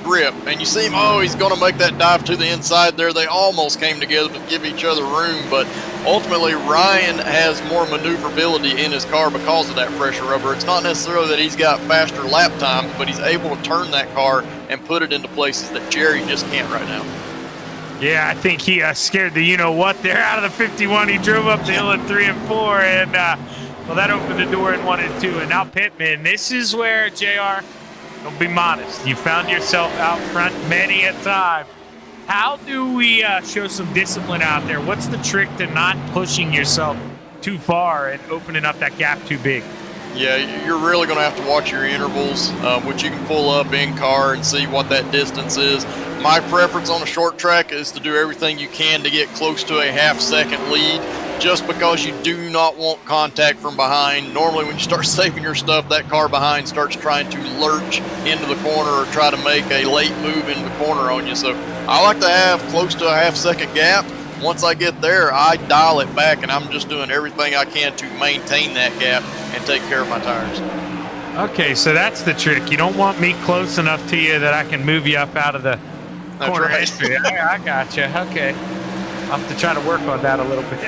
Speaker 2: grip. And you see him, he's going to make that dive to the inside there. They almost came together to give each other room. But ultimately, Ryan has more maneuverability in his car because of that fresher rubber. It's not necessarily that he's got faster lap times, but he's able to turn that car and put it into places that Jerry just can't right now.
Speaker 1: Yeah, I think he scared the you-know-what there out of the 51. He drove up the hill in 3 and 4, and, well, that opened the door in 1 and 2. And now Pittman, this is where, JR, don't be modest. You found yourself out front many a time. How do we show some discipline out there? What's the trick to not pushing yourself too far and opening up that gap too big?
Speaker 2: Yeah, you're really going to have to watch your intervals, which you can pull up in car and see what that distance is. My preference on a short track is to do everything you can to get close to a half-second lead, just because you do not want contact from behind. Normally when you start saving your stuff, that car behind starts trying to lurch into the corner or try to make a late move into the corner on you. So I like to have close to a half-second gap. Once I get there, I dial it back, and I'm just doing everything I can to maintain that gap and take care of my tires.
Speaker 1: Okay, so that's the trick. You don't want me close enough to you that I can move you up out of the corner entry. I got you. Okay. I'll have to try to work on that a little bit.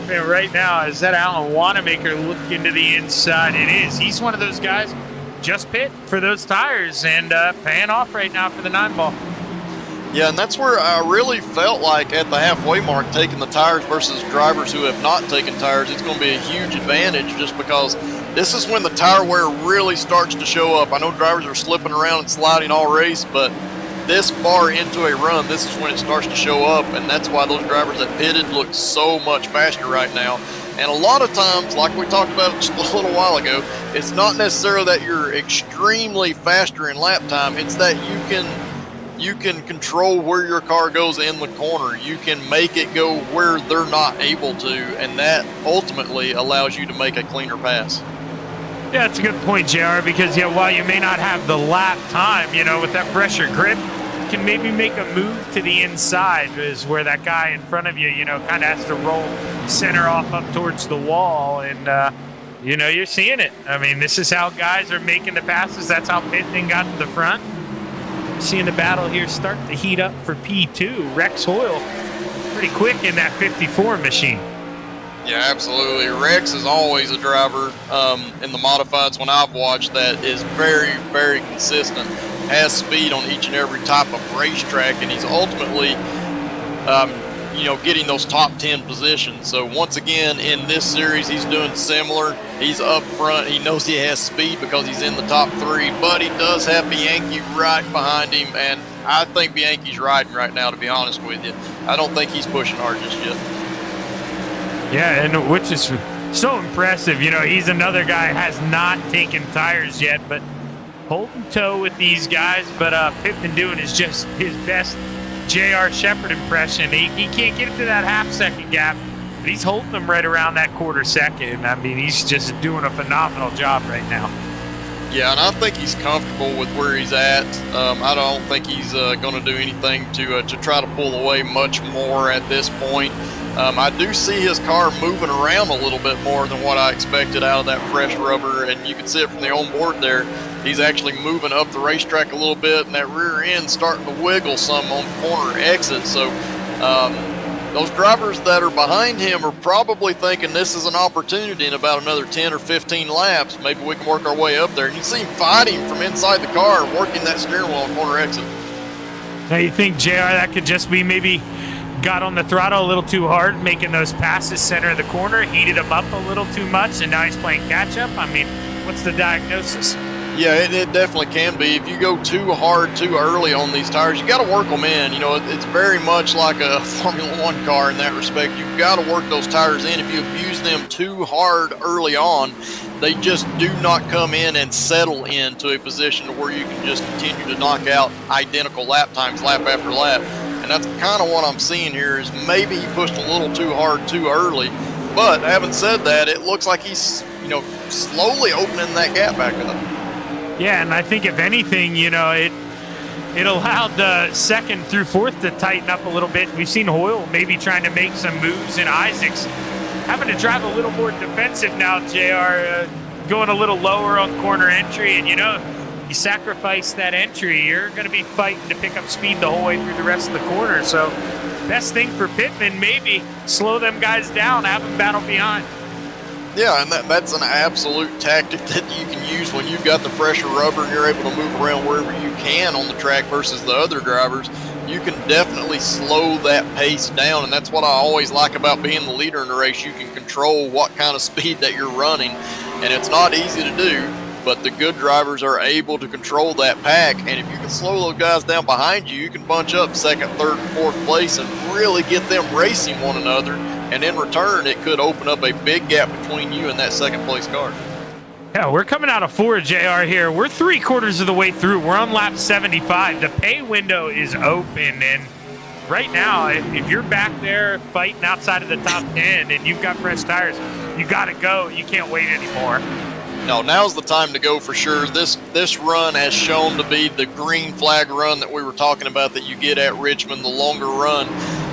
Speaker 1: Man, right now, is that Alan Wanamaker looking to the inside? It is. He's one of those guys just pit for those tires and paying off right now for the 9-ball.
Speaker 2: Yeah, and that's where I really felt like at the halfway mark, taking the tires versus drivers who have not taken tires, it's going to be a huge advantage just because this is when the tire wear really starts to show up. I know drivers are slipping around and sliding all race, but this far into a run, this is when it starts to show up, and that's why those drivers that pitted look so much faster right now. And a lot of times, like we talked about just a little while ago, it's not necessarily that you're extremely faster in lap time, it's that you can control where your car goes in the corner. You can make it go where they're not able to, and that ultimately allows you to make a cleaner pass.
Speaker 1: Yeah, that's a good point, JR, because while you may not have the lap time, with that fresher grip, you can maybe make a move to the inside is where that guy in front of you, kind of has to roll center off up towards the wall, and you're seeing it. I mean, this is how guys are making the passes. That's how Pittman got to the front. Seeing the battle here start to heat up for P2. Rex Hoyle pretty quick in that 54 machine.
Speaker 2: Yeah, absolutely. Rex is always a driver in the modifieds when I've watched that is very, very consistent, has speed on each and every type of racetrack, and he's ultimately getting those top 10 positions. So once again, in this series, he's doing similar. He's up front. He knows he has speed because he's in the top 3, but he does have Bianchi right behind him, and I think Bianchi's riding right now, to be honest with you. I don't think he's pushing hard just yet.
Speaker 1: Yeah, and which is so impressive. He's another guy has not taken tires yet, but holding toe with these guys. But Pittman doing is just his best J.R. Shepherd impression. He can't get it to that half-second gap, but he's holding them right around that quarter second. I mean, he's just doing a phenomenal job right now.
Speaker 2: Yeah, and I think he's comfortable with where he's at. I don't think he's going to do anything to try to pull away much more at this point. I do see his car moving around a little bit more than what I expected out of that fresh rubber, and you can see it from the onboard there. He's actually moving up the racetrack a little bit, and that rear end starting to wiggle some on corner exit. So those drivers that are behind him are probably thinking this is an opportunity in about another 10 or 15 laps. Maybe we can work our way up there. And you see him fighting from inside the car, working that steering wheel on corner exit.
Speaker 1: Now you think, JR, that could just be maybe got on the throttle a little too hard, making those passes center of the corner, heated him up a little too much, and now he's playing catch-up? I mean, what's the diagnosis?
Speaker 2: Yeah, it definitely can be. If you go too hard too early on these tires, you got to work them in. It's very much like a Formula One car in that respect. You've got to work those tires in. If you abuse them too hard early on, they just do not come in and settle into a position to where you can just continue to knock out identical lap times lap after lap. And that's kind of what I'm seeing here is maybe he pushed a little too hard too early. But having said that, it looks like he's, slowly opening that gap back up.
Speaker 1: Yeah, and I think if anything, you know, it allowed the second through fourth to tighten up a little bit. We've seen Hoyle maybe trying to make some moves, and Isaacs having to drive a little more defensive now, JR, going a little lower on corner entry. And, you know, you sacrifice that entry, you're going to be fighting to pick up speed the whole way through the rest of the corner. So best thing for Pittman, maybe slow them guys down, have them battle behind.
Speaker 2: Yeah, and that's an absolute tactic that you can use when you've got the fresher rubber and you're able to move around wherever you can on the track versus the other drivers. You can definitely slow that pace down, and that's what I always like about being the leader in the race. You can control what kind of speed that you're running, and it's not easy to do, but the good drivers are able to control that pack, and if you can slow those guys down behind you, you can bunch up second, third, and fourth place and really get them racing one another. And in return, it could open up a big gap between you and that second place car.
Speaker 1: Yeah, we're coming out of 4, JR, here. We're 3/4 of the way through. We're on lap 75. The pay window is open, and right now, if you're back there fighting outside of the top 10 and you've got fresh tires, you got to go. You can't wait anymore.
Speaker 2: No, now's the time to go for sure. This run has shown to be the green flag run that we were talking about that you get at Richmond, the longer run.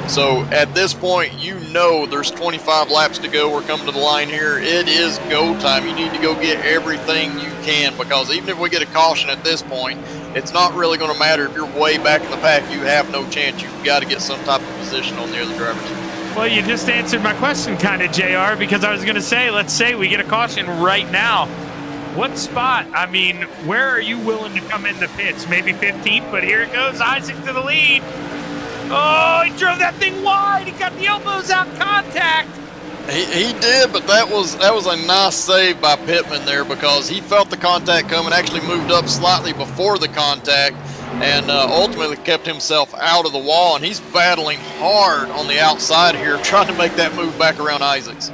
Speaker 2: So at this point, you know there's 25 laps to go. We're coming to the line here. It is go time. You need to go get everything you can, because even if we get a caution at this point, it's not really going to matter if you're way back in the pack. You have no chance. You've got to get some type of position on the other drivers.
Speaker 1: Well, you just answered my question kind of, JR, because I was going to say, let's say we get a caution right now. What spot? I mean, where are you willing to come in the pits? Maybe 15th, but here it goes. Isaac to the lead. Oh, he drove that thing wide. He got the elbows out contact.
Speaker 2: He did, but that was a nice save by Pittman there, because he felt the contact coming, actually moved up slightly before the contact, and ultimately kept himself out of the wall. And he's battling hard on the outside here, trying to make that move back around Isaacs.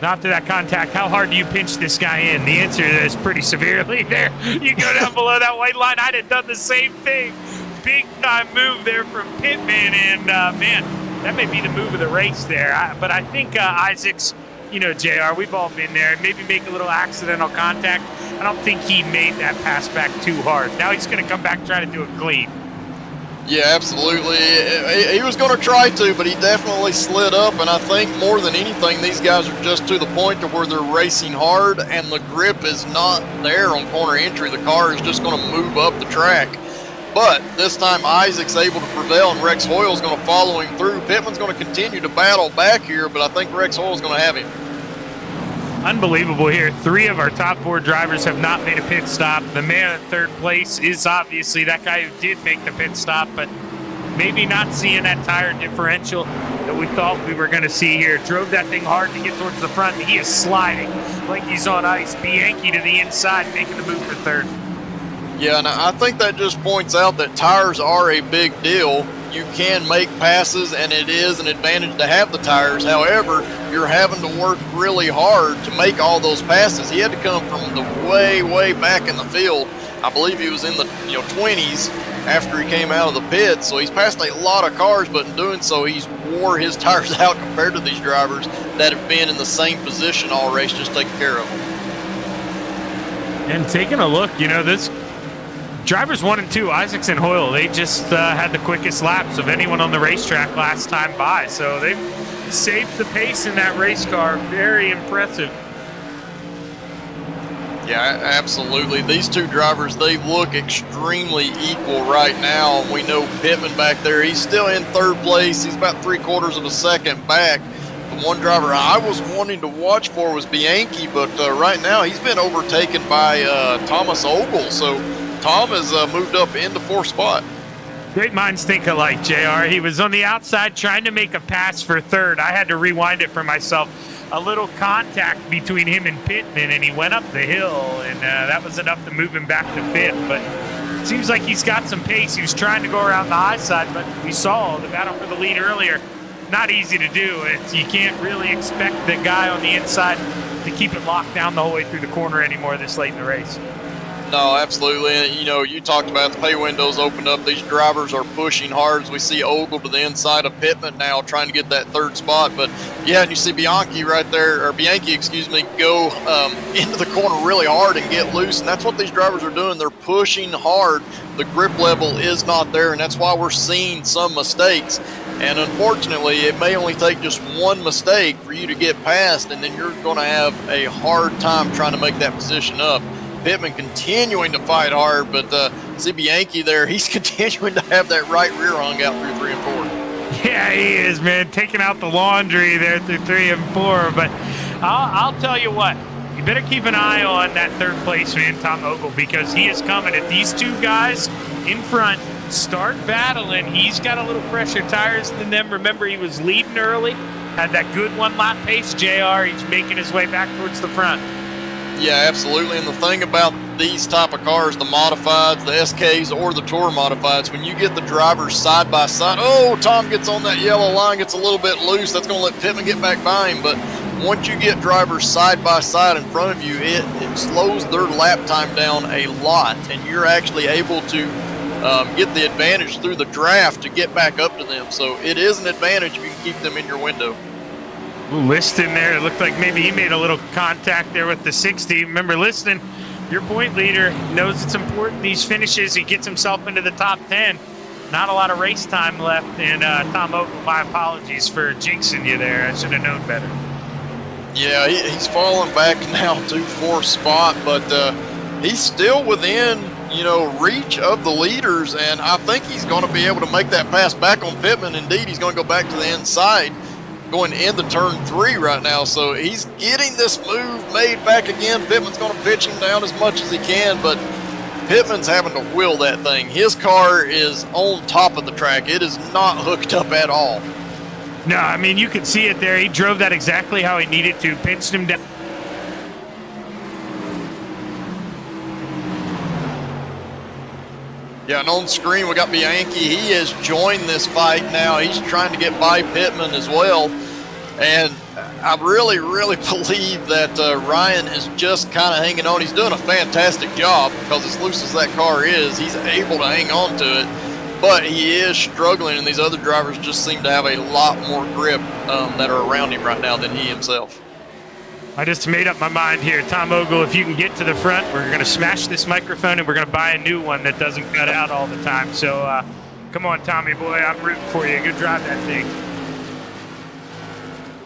Speaker 1: After that contact, how hard do you pinch this guy in? The answer is pretty severely there. You go down below that white line. I'd have done the same thing. Big time move there from Pittman, and man, that may be the move of the race there. But I think Isaacs, you know, JR, we've all been there. Maybe make a little accidental contact. I don't think he made that pass back too hard. Now he's going to come back trying to do it clean.
Speaker 2: Yeah, absolutely. He was going to try to, but he definitely slid up, and I think more than anything, these guys are just to the point to where they're racing hard, and the grip is not there on corner entry. The car is just going to move up the track. But this time Isaac's able to prevail, and Rex Hoyle's going to follow him through. Pittman's going to continue to battle back here, but I think Rex Hoyle's going to have him.
Speaker 1: Unbelievable here. 3 of our top 4 drivers have not made a pit stop. The man in third place is obviously that guy who did make the pit stop, but maybe not seeing that tire differential that we thought we were going to see here. Drove that thing hard to get towards the front. He is sliding like he's on ice. Bianchi to the inside, making the move for third.
Speaker 2: Yeah, and I think that just points out that tires are a big deal. You can make passes, and it is an advantage to have the tires. However, you're having to work really hard to make all those passes. He had to come from the way back in the field. I believe he was in the 20s after he came out of the pit. So he's passed a lot of cars, but in doing so, he's wore his tires out compared to these drivers that have been in the same position all race, just taking care of them.
Speaker 1: And taking a look, this drivers 1 and 2, Isaacs and Hoyle, they just had the quickest laps of anyone on the racetrack last time by. So they've saved the pace in that race car. Very impressive.
Speaker 2: Yeah, absolutely. These 2 drivers, they look extremely equal right now. And we know Pittman back there, he's still in third place. He's about 3/4 of a second back. The one driver I was wanting to watch for was Bianchi, but right now he's been overtaken by Thomas Ogle. So Tom has moved up into 4th spot.
Speaker 1: Great minds think alike, JR. He was on the outside trying to make a pass for third. I had to rewind it for myself. A little contact between him and Pittman, and he went up the hill, and that was enough to move him back to 5th. But it seems like he's got some pace. He was trying to go around the high side, but we saw the battle for the lead earlier. Not easy to do. You can't really expect the guy on the inside to keep it locked down the whole way through the corner anymore this late in the race.
Speaker 2: No, absolutely. And, you know, you talked about the pay windows opened up. These drivers are pushing hard as we see Ogle to the inside of Pittman now trying to get that third spot. But, yeah, and you see Bianchi right there, or Bianchi, excuse me, go into the corner really hard and get loose. And that's what these drivers are doing. They're pushing hard. The grip level is not there, and that's why we're seeing some mistakes. And unfortunately, it may only take just one mistake for you to get past, and then you're going to have a hard time trying to make that position up. Pittman continuing to fight hard, but see Bianchi there, he's continuing to have that right rear hung out through 3 and 4.
Speaker 1: Yeah, he is, man, taking out the laundry there through 3 and 4. But I'll tell you what, you better keep an eye on that third place man, Tom Ogle, because he is coming. If these two guys in front start battling, he's got a little fresher tires than them. Remember, he was leading early, had that good one-lap pace, JR. He's making his way back towards the front.
Speaker 2: Yeah, absolutely. And the thing about these type of cars, the modifieds, the SKs, or the Tour modifieds, when you get the drivers side by side, oh, Tom gets on that yellow line, gets a little bit loose. That's going to let Pittman get back by him. But once you get drivers side by side in front of you, it slows their lap time down a lot, and you're actually able to get the advantage through the draft to get back up to them. So it is an advantage if you can keep them in your window.
Speaker 1: Liston there, it looked like maybe he made a little contact there with the 60. Remember, Liston, your point leader, knows it's important these finishes. He gets himself into the top 10. Not a lot of race time left. And Tom Ogle, my apologies for jinxing you there. I should have known better.
Speaker 2: Yeah, he's falling back now to 4th spot, but he's still within, you know, reach of the leaders, and I think he's going to be able to make that pass back on Pittman. Indeed, he's going to go back to the inside, going into turn 3 right now. So he's getting this move made back again. Pittman's going to pitch him down as much as he can, but Pittman's having to wheel that thing. His car is on top of the track. It is not hooked up at all.
Speaker 1: No, I mean, you could see it there. He drove that exactly how he needed to, pinched him down.
Speaker 2: Yeah, and on screen we got Bianchi. He has joined this fight now. He's trying to get by Pittman as well. And I really, really believe that Ryan is just kind of hanging on. He's doing a fantastic job because as loose as that car is, he's able to hang on to it. But he is struggling, and these other drivers just seem to have a lot more grip that are around him right now than he himself.
Speaker 1: I just made up my mind here. Tom Ogle, if you can get to the front, we're going to smash this microphone and we're going to buy a new one that doesn't cut out all the time. So come on, Tommy boy, I'm rooting for you. Go drive that thing.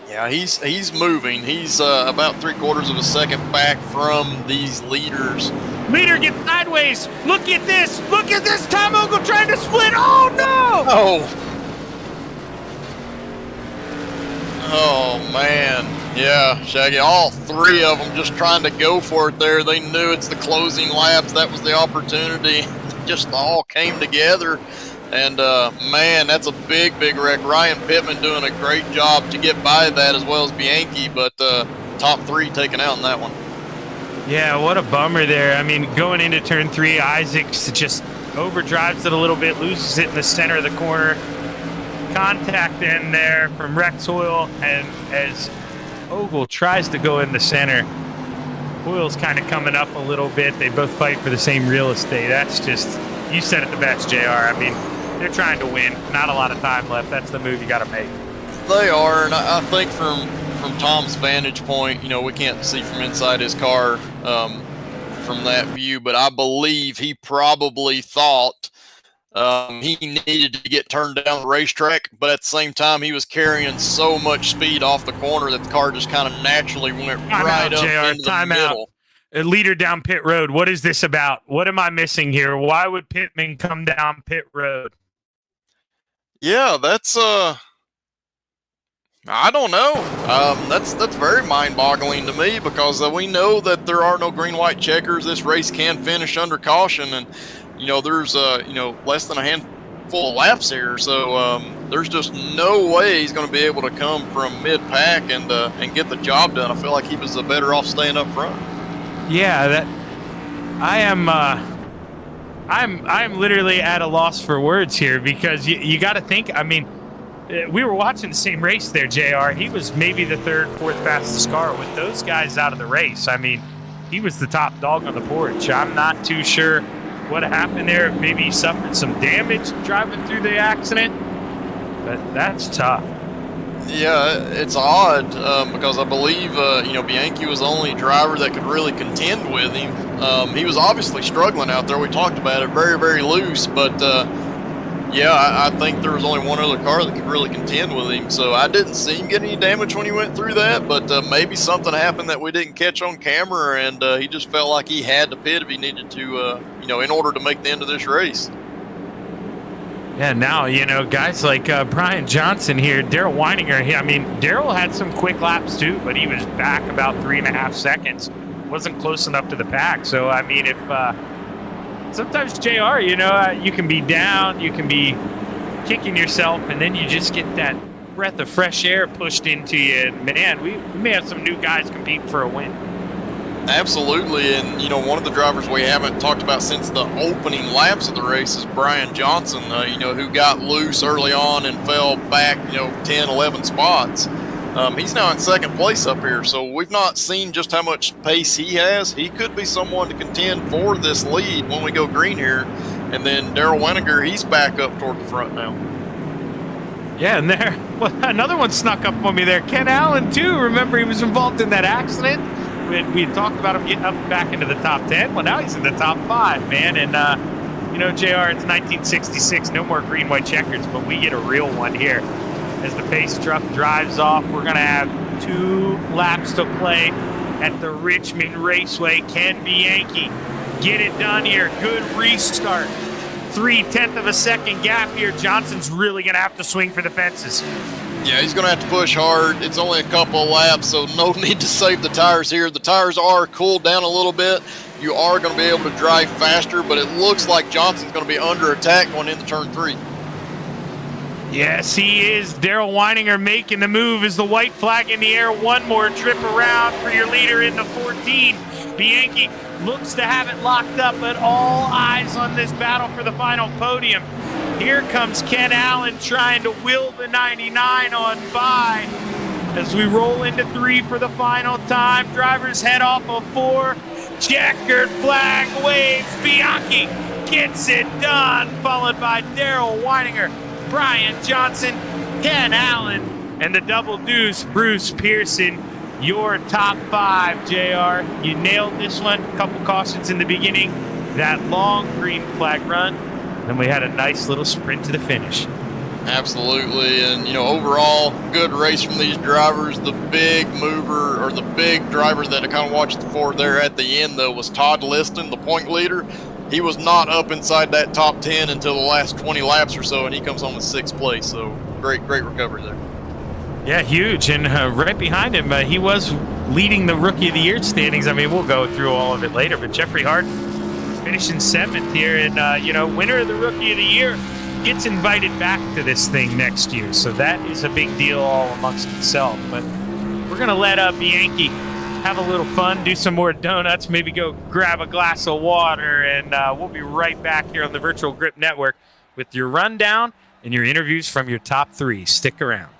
Speaker 2: Yeah, he's moving. He's about 3/4 of a second back from these leaders.
Speaker 1: Leader, get sideways. Look at this. Look at this. Tom Ogle trying to split. Oh, no.
Speaker 2: Oh, man. Yeah, Shaggy, all 3 of them just trying to go for it there. They knew it's the closing laps. That was the opportunity. Just all came together. And, man, that's a big, big wreck. Ryan Pittman doing a great job to get by that as well as Bianchi, but top 3 taken out in that one.
Speaker 1: Yeah, what a bummer there. I mean, going into turn 3, Isaacs just overdrives it a little bit, loses it in the center of the corner. Contact in there from Rex Hoyle, and as Ogle tries to go in the center, Hoyle's kind of coming up a little bit. They both fight for the same real estate. That's just, you said it the best, JR. I mean, they're trying to win. Not a lot of time left. That's the move you got to make.
Speaker 2: They are, and I think from Tom's vantage point, you know, we can't see from inside his car from that view, but I believe he probably thought he needed to get turned down the racetrack, but at the same time, he was carrying so much speed off the corner that the car just kind of naturally went right up into the middle.
Speaker 1: A leader down pit road. What is this about? What am I missing here? Why would Pittman come down pit road?
Speaker 2: Yeah, that's I don't know. That's very mind-boggling to me because we know that there are no green-white checkers. This race can finish under caution, and you know there's you know, less than a handful of laps here, so there's just no way he's going to be able to come from mid-pack and get the job done. I feel like he was better off staying up front.
Speaker 1: Yeah, that I'm literally at a loss for words here because you got to think. I mean, we were watching the same race there, JR. He was maybe the 3rd, 4th fastest car with those guys out of the race. I mean, he was the top dog on the porch. I'm not too sure what happened there. Maybe he suffered some damage driving through the accident, but that's tough.
Speaker 2: Yeah, it's odd because I believe Bianchi was the only driver that could really contend with him. He was obviously struggling out there. We talked about it, very, very loose. But I think there was only one other car that could really contend with him. So I didn't see him get any damage when he went through that. But maybe something happened that we didn't catch on camera, and he just felt like he had to pit if he needed to, in order to make the end of this race.
Speaker 1: Yeah, now, guys like Brian Johnson here, Daryl Weininger, I mean, Daryl had some quick laps too, but he was back about 3.5 seconds. Wasn't close enough to the pack. So, I mean, if sometimes, JR, you can be down, you can be kicking yourself, and then you just get that breath of fresh air pushed into you. And, man, we may have some new guys competing for a win.
Speaker 2: Absolutely, and one of the drivers we haven't talked about since the opening laps of the race is Brian Johnson, who got loose early on and fell back 10, 11 spots. He's now in second place up here, so we've not seen just how much pace he has. He could be someone to contend for this lead when we go green here. And then Daryl Weininger, he's back up toward the front now.
Speaker 1: Yeah, and another one snuck up on me there. Ken Allen too. Remember, he was involved in that accident. We had talked about him getting up back into the top 10. Well, now he's in the top 5, man. And, JR, it's 1966. No more green, white checkers, but we get a real one here. As the pace truck drives off, we're going to have 2 laps to play at the Richmond Raceway. Ken Bianchi, get it done here. Good restart. 0.3 of a second gap here. Johnson's really going to have to swing for the fences.
Speaker 2: Yeah, he's going to have to push hard. It's only a couple of laps, so no need to save the tires here. The tires are cooled down a little bit. You are going to be able to drive faster, but it looks like Johnson's going to be under attack going into turn 3.
Speaker 1: Yes, he is. Daryl Weininger making the move as the white flag in the air. One more trip around for your leader in the 14. Bianchi looks to have it locked up, but all eyes on this battle for the final podium. Here comes Ken Allen trying to will the 99 on by as we roll into 3 for the final time. Drivers head off of 4. Checkered flag waves. Bianchi gets it done, followed by Daryl Weininger, Brian Johnson, Ken Allen, and the double deuce, Bruce Pearson. Your top 5, JR. You nailed this one. A couple cautions in the beginning. That long green flag run. Then we had a nice little sprint to the finish.
Speaker 2: Absolutely, and overall, good race from these drivers. The big mover, or the big driver that I kind of watched for there at the end, though, was Todd Liston, the point leader. He was not up inside that top 10 until the last 20 laps or so, and he comes home in 6th place. So great recovery there.
Speaker 1: Yeah, huge, and right behind him, he was leading the Rookie of the Year standings. I mean, we'll go through all of it later, but Jeffrey Hart finishing 7th here, and winner of the Rookie of the Year gets invited back to this thing next year. So that is a big deal all amongst itself. But we're going to let Bianchi have a little fun, do some more donuts, maybe go grab a glass of water, and we'll be right back here on the Virtual Grip Network with your rundown and your interviews from your top 3. Stick around.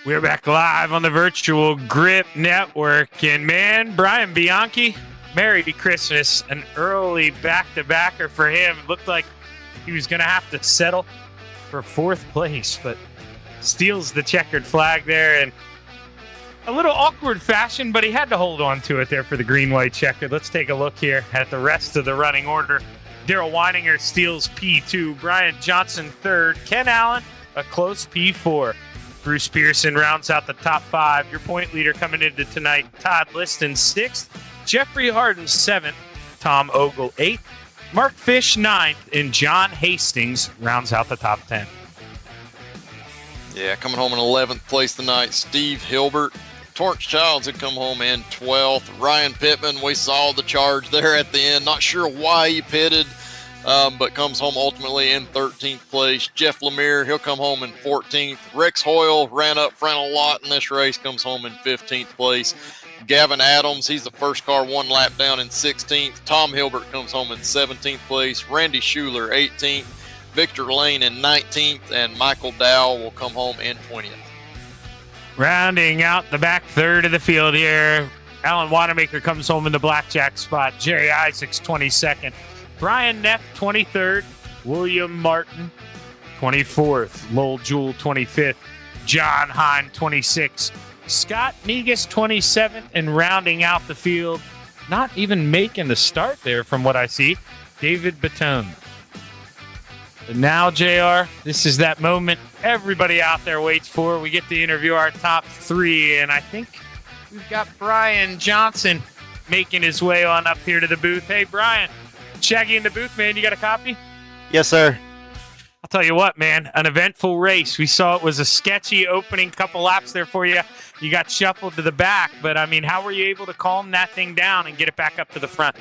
Speaker 1: We're back live on the Virtual Grip Network. And man, Brian Bianchi, Merry Christmas. An early back-to-backer for him. It looked like he was going to have to settle for fourth place, but steals the checkered flag there in a little awkward fashion, but he had to hold on to it there for the green-white checkered. Let's take a look here at the rest of the running order. Daryl Weininger steals P2. Brian Johnson third. Ken Allen, a close P4. Bruce Pearson rounds out the top five. Your point leader coming into tonight, Todd Liston, sixth. Jeffrey Harden, seventh. Tom Ogle, eighth. Mark Fish, ninth. And John Hastings rounds out the top 10.
Speaker 2: Yeah, coming home in 11th place tonight, Steve Hilbert. Torrance Childs had come home in 12th. Ryan Pittman, we saw the charge there at the end. Not sure why he pitted, but comes home ultimately in 13th place. Jeff Lemire, he'll come home in 14th. Rex Hoyle ran up front a lot in this race, comes home in 15th place. Gavin Adams, he's the first car one lap down in 16th. Tom Hilbert comes home in 17th place. Randy Schuler, 18th. Victor Lane in 19th. And Michael Dow will come home in 20th.
Speaker 1: Rounding out the back third of the field here, Alan Wanamaker comes home in the blackjack spot. Jerry Isaacs, 22nd. Brian Neff, 23rd. William Martin, 24th. Lowell Jewell, 25th. John Hine, 26th. Scott Negus, 27th. And rounding out the field, not even making the start there from what I see, David Batone. But now, JR, this is that moment everybody out there waits for. We get to interview our top three, and I think we've got Brian Johnson making his way on up here to the booth. Hey, Brian, Shaggy in the booth, man, you got a copy?
Speaker 5: Yes, sir.
Speaker 1: I'll tell you what, man, an eventful race. We saw it was a sketchy opening couple laps there for you. You got shuffled to the back, but, I mean, how were you able to calm that thing down and get it back up to the front?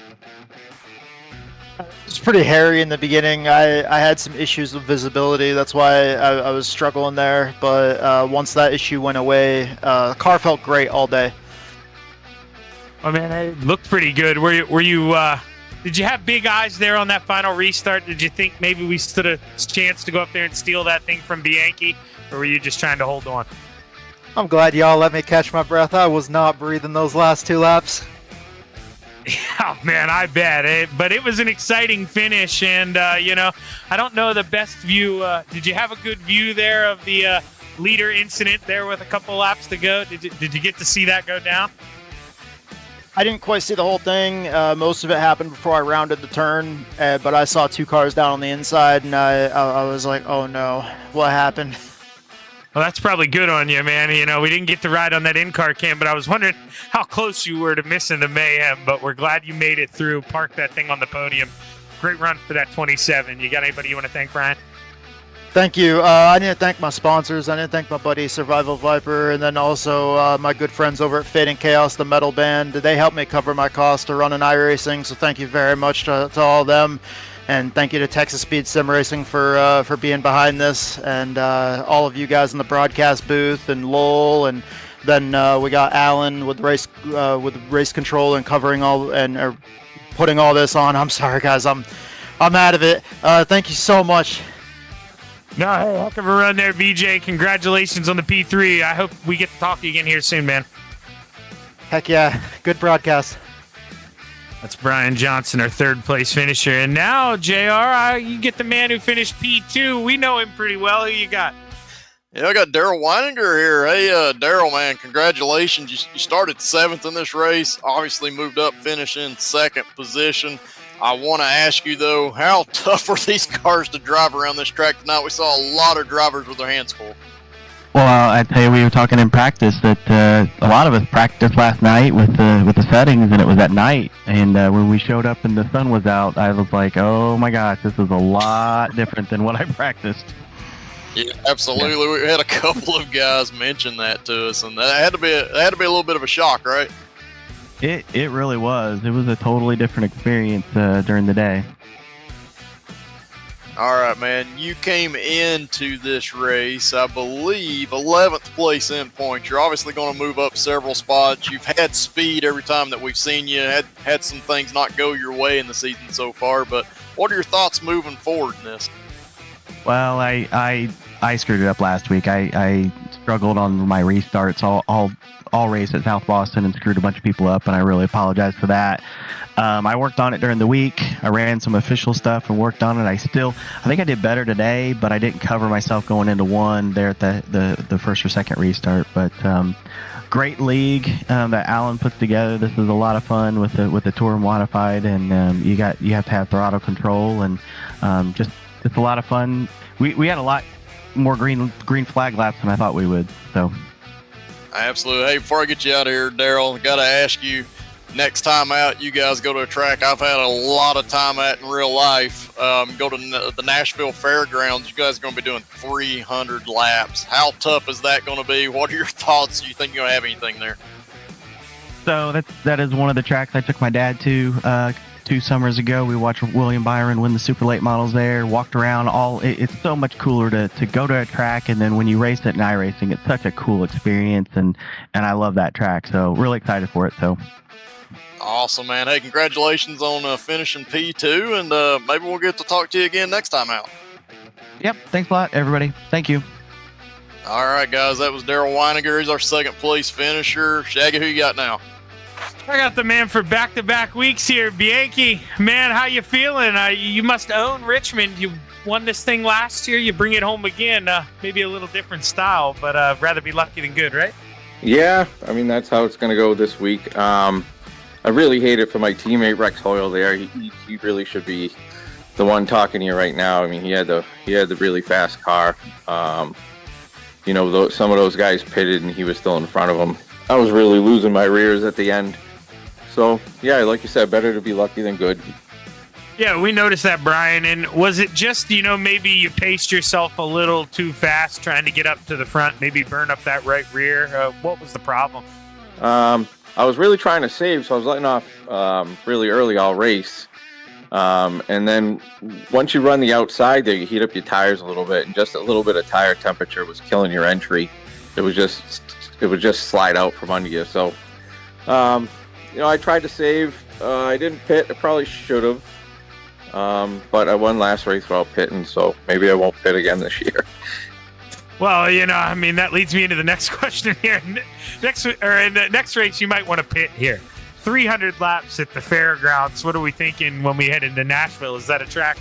Speaker 5: It was pretty hairy in the beginning. I had some issues with visibility. That's why I was struggling there. But once that issue went away, the car felt great all day.
Speaker 1: Oh, man, it looked pretty good. Were you did you have big eyes there on that final restart? Did you think maybe we stood a chance to go up there and steal that thing from Bianchi? Or were you just trying to hold on?
Speaker 5: I'm glad y'all let me catch my breath. I was not breathing those last two laps.
Speaker 1: Oh, man, I bet. But it was an exciting finish, and, I don't know the best view. Did you have a good view there of the leader incident there with a couple laps to go? Did you get to see that go down?
Speaker 5: I didn't quite see the whole thing. Most of it happened before I rounded the turn, but I saw two cars down on the inside, and I was like, oh, no, what happened?
Speaker 1: Well, that's probably good on you, man. We didn't get to ride on that in-car cam, but I was wondering how close you were to missing the mayhem, but we're glad you made it through, parked that thing on the podium. Great run for that 27. You got anybody you want to thank, Brian?
Speaker 5: Thank you. I need to thank my sponsors. I need to thank my buddy Survival Viper, and then also my good friends over at Fading Chaos, the metal band. They helped me cover my cost to run an iRacing, so thank you very much to all of them. And thank you to Texas Speed Sim Racing for being behind this, and all of you guys in the broadcast booth, and Lowell, and then we got Alan with race control and covering all and putting all this on. I'm sorry, guys, I'm out of it. Thank you so much.
Speaker 1: No, hey, heck of a run there, BJ. Congratulations on the P3. I hope we get to talk to you again here soon, man.
Speaker 5: Heck yeah, good broadcast.
Speaker 1: That's Brian Johnson, our third place finisher. And now, JR, you get the man who finished P2. We know him pretty well. Who you got?
Speaker 2: Yeah, I got Daryl Weininger here. Hey, Daryl, man, congratulations. You started seventh in this race, obviously moved up, finishing second position. I want to ask you, though, how tough were these cars to drive around this track tonight? We saw a lot of drivers with their hands full.
Speaker 6: Well, I tell you, we were talking in practice that a lot of us practiced last night with the settings, and it was at night. And when we showed up and the sun was out, I was like, "Oh my gosh, this is a lot different than what I practiced."
Speaker 2: Yeah, absolutely. Yeah. We had a couple of guys mention that to us, and that had to be a little bit of a shock, right?
Speaker 6: It really was. It was a totally different experience during the day.
Speaker 2: All right, man. You came into this race, I believe, 11th place in points. You're obviously going to move up several spots. You've had speed every time that we've seen you. Had some things not go your way in the season so far. But what are your thoughts moving forward in this?
Speaker 6: Well, I I screwed it up last week. I struggled on my restarts all race at South Boston and screwed a bunch of people up, and I really apologize for that. I worked on it during the week. I ran some official stuff and worked on it. I think I did better today, but I didn't cover myself going into one there at the first or second restart. But great league that Alan puts together. This is a lot of fun with the Tour Modified, and you have to have throttle control, and just a lot of fun. We had a lot more green flag laps than I thought we would. So
Speaker 2: absolutely. Hey, before I get you out of here, Daryl, I gotta ask you, next time out you guys go to a track I've had a lot of time at in real life, go to the Nashville Fairgrounds. You guys are going to be doing 300 laps. How tough is that going to be? What are your thoughts? Do you think you're going to have anything there?
Speaker 6: So that is one of the tracks I took my dad to 2 summers ago. We watched William Byron win the super late models there, walked around it's so much cooler to go to a track, and then when you race it in iRacing, it's such a cool experience, and I love that track, so really excited for it. So
Speaker 2: awesome, man. Hey, congratulations on finishing P2, and maybe we'll get to talk to you again next time out.
Speaker 6: Yep, thanks a lot, everybody. Thank you.
Speaker 2: All right, guys, that was Daryl Weininger. He's our second place finisher. Shaggy, who you got now?
Speaker 1: I got the man for back-to-back weeks here, Bianchi. Man, how you feeling? You must own Richmond. You won this thing last year. You bring it home again. Maybe a little different style, but rather be lucky than good, right?
Speaker 7: Yeah, I mean, that's how it's going to go this week. I really hate it for my teammate Rex Hoyle there. He really should be the one talking to you right now. I mean, he had the really fast car. Some of those guys pitted and he was still in front of them. I was really losing my rears at the end. So yeah, like you said, better to be lucky than good.
Speaker 1: Yeah, we noticed that, Brian. And was it just, maybe you paced yourself a little too fast trying to get up to the front, maybe burn up that right rear? What was the problem?
Speaker 7: I was really trying to save, so I was letting off really early all race. And then once you run the outside there, you heat up your tires a little bit, and just a little bit of tire temperature was killing your entry. It would just slide out from under you. So, I tried to save. I didn't pit. I probably should have. But I won last race without pitting, so maybe I won't pit again this year.
Speaker 1: Well, that leads me into the next question here. In the next race, you might want to pit here. 300 laps at the fairgrounds. What are we thinking when we head into Nashville? Is that a track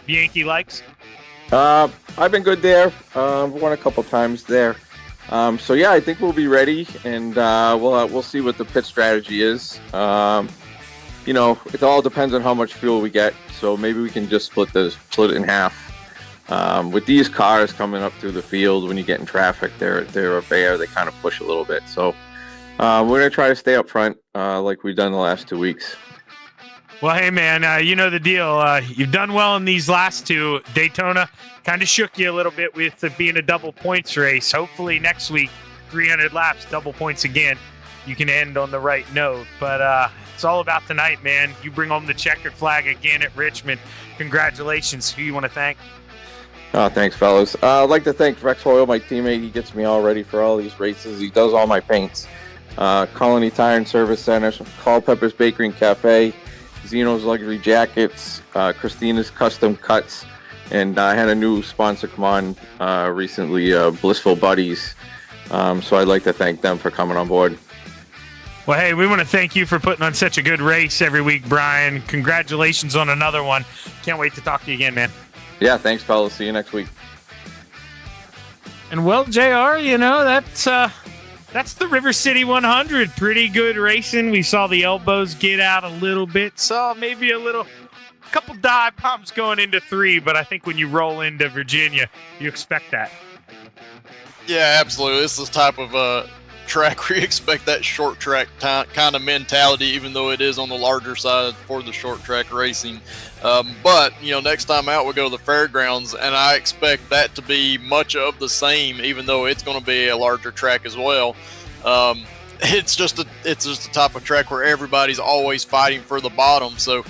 Speaker 1: Bianchi likes?
Speaker 7: I've been good there. Won a couple times there. So yeah, I think we'll be ready, and we'll see what the pit strategy is. It all depends on how much fuel we get. So maybe we can just split it in half. With these cars coming up through the field, when you get in traffic, they're a bear. They kind of push a little bit. So we're going to try to stay up front like we've done the last 2 weeks.
Speaker 1: Well, hey, man, you know the deal. You've done well in these last two. Daytona kind of shook you a little bit with it being a double points race. Hopefully next week, 300 laps, double points again. You can end on the right note. But it's all about tonight, man. You bring home the checkered flag again at Richmond. Congratulations. Who you want to thank?
Speaker 7: Oh, thanks, fellas. I'd like to thank Rex Hoyle, my teammate. He gets me all ready for all these races. He does all my paints. Colony Tire and Service Center, Culpepper's Bakery and Cafe, Zeno's Luxury Jackets, Christina's Custom Cuts, and I had a new sponsor come on recently, Blissful Buddies. So I'd like to thank them for coming on board.
Speaker 1: Well, hey, we want to thank you for putting on such a good race every week, Brian. Congratulations on another one. Can't wait to talk to you again, man.
Speaker 7: Yeah, thanks, fellas. See you next week.
Speaker 1: And well, JR, that's the River City 100. Pretty good racing. We saw the elbows get out a little bit. Saw maybe a couple dive bombs going into 3, but I think when you roll into Virginia, you expect that.
Speaker 2: Yeah, absolutely. This is the type of track where you expect that short track kind of mentality, even though it is on the larger side for the short track racing. But next time out we'll go to the fairgrounds, and I expect that to be much of the same, even though it's going to be a larger track as well. It's just a type of track where everybody's always fighting for the bottom. So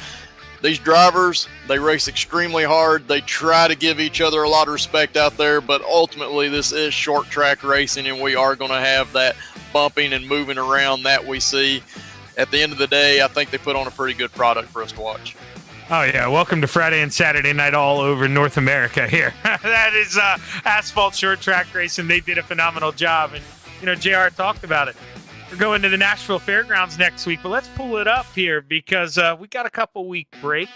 Speaker 2: these drivers, they race extremely hard. They try to give each other a lot of respect out there, but ultimately this is short track racing, and we are going to have that bumping and moving around that we see. At the end of the day, I think they put on a pretty good product for us to watch.
Speaker 1: Oh, yeah. Welcome to Friday and Saturday night all over North America here. That is Asphalt Short Track Racing. They did a phenomenal job. And, JR talked about it. We're going to the Nashville Fairgrounds next week, but let's pull it up here because we got a couple-week break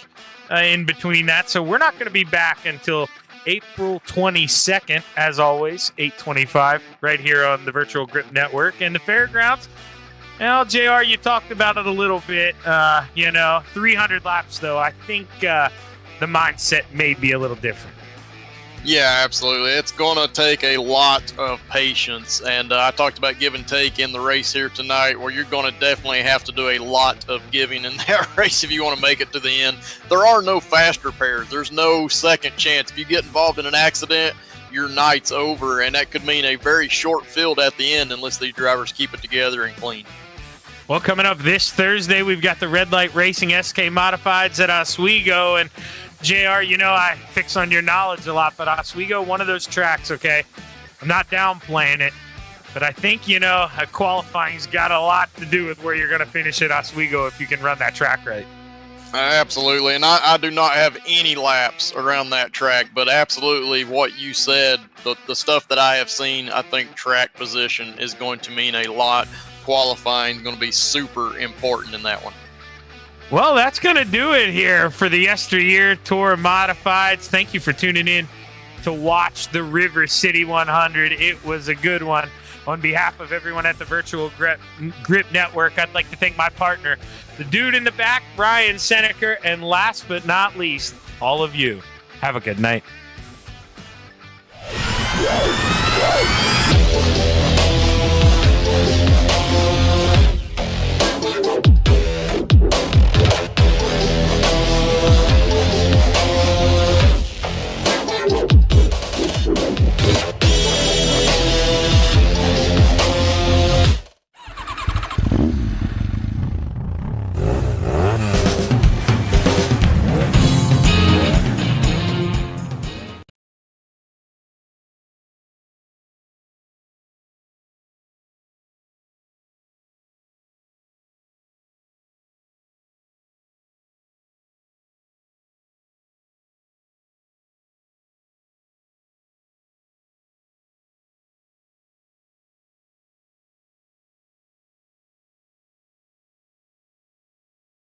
Speaker 1: in between that. So we're not going to be back until April 22nd, as always, 8:25, right here on the Virtual Grip Network. And the Fairgrounds, JR, you talked about it a little bit. 300 laps, though. I think the mindset may be a little different.
Speaker 2: Yeah, absolutely. It's going to take a lot of patience. And I talked about give and take in the race here tonight, where you're going to definitely have to do a lot of giving in that race if you want to make it to the end. There are no fast repairs. There's no second chance. If you get involved in an accident, your night's over, and that could mean a very short field at the end unless these drivers keep it together and clean.
Speaker 1: Well, coming up this Thursday, we've got the Red Light Racing SK Modifieds at Oswego. And, JR, I fix on your knowledge a lot, but Oswego, one of those tracks, okay? I'm not downplaying it, but I think, qualifying's got a lot to do with where you're going to finish at Oswego if you can run that track right.
Speaker 2: Absolutely, and I do not have any laps around that track, but absolutely what you said, the stuff that I have seen, I think track position is going to mean a lot. Qualifying is going to be super important in that one.
Speaker 1: Well, that's going to do it here for the YesterYear Tour Modifieds. Thank you for tuning in to watch the River City 100. It was a good one. On behalf of everyone at the Virtual Grip Network, I'd like to thank my partner, the dude in the back, Brian Seneker, and last but not least, all of you. Have a good night.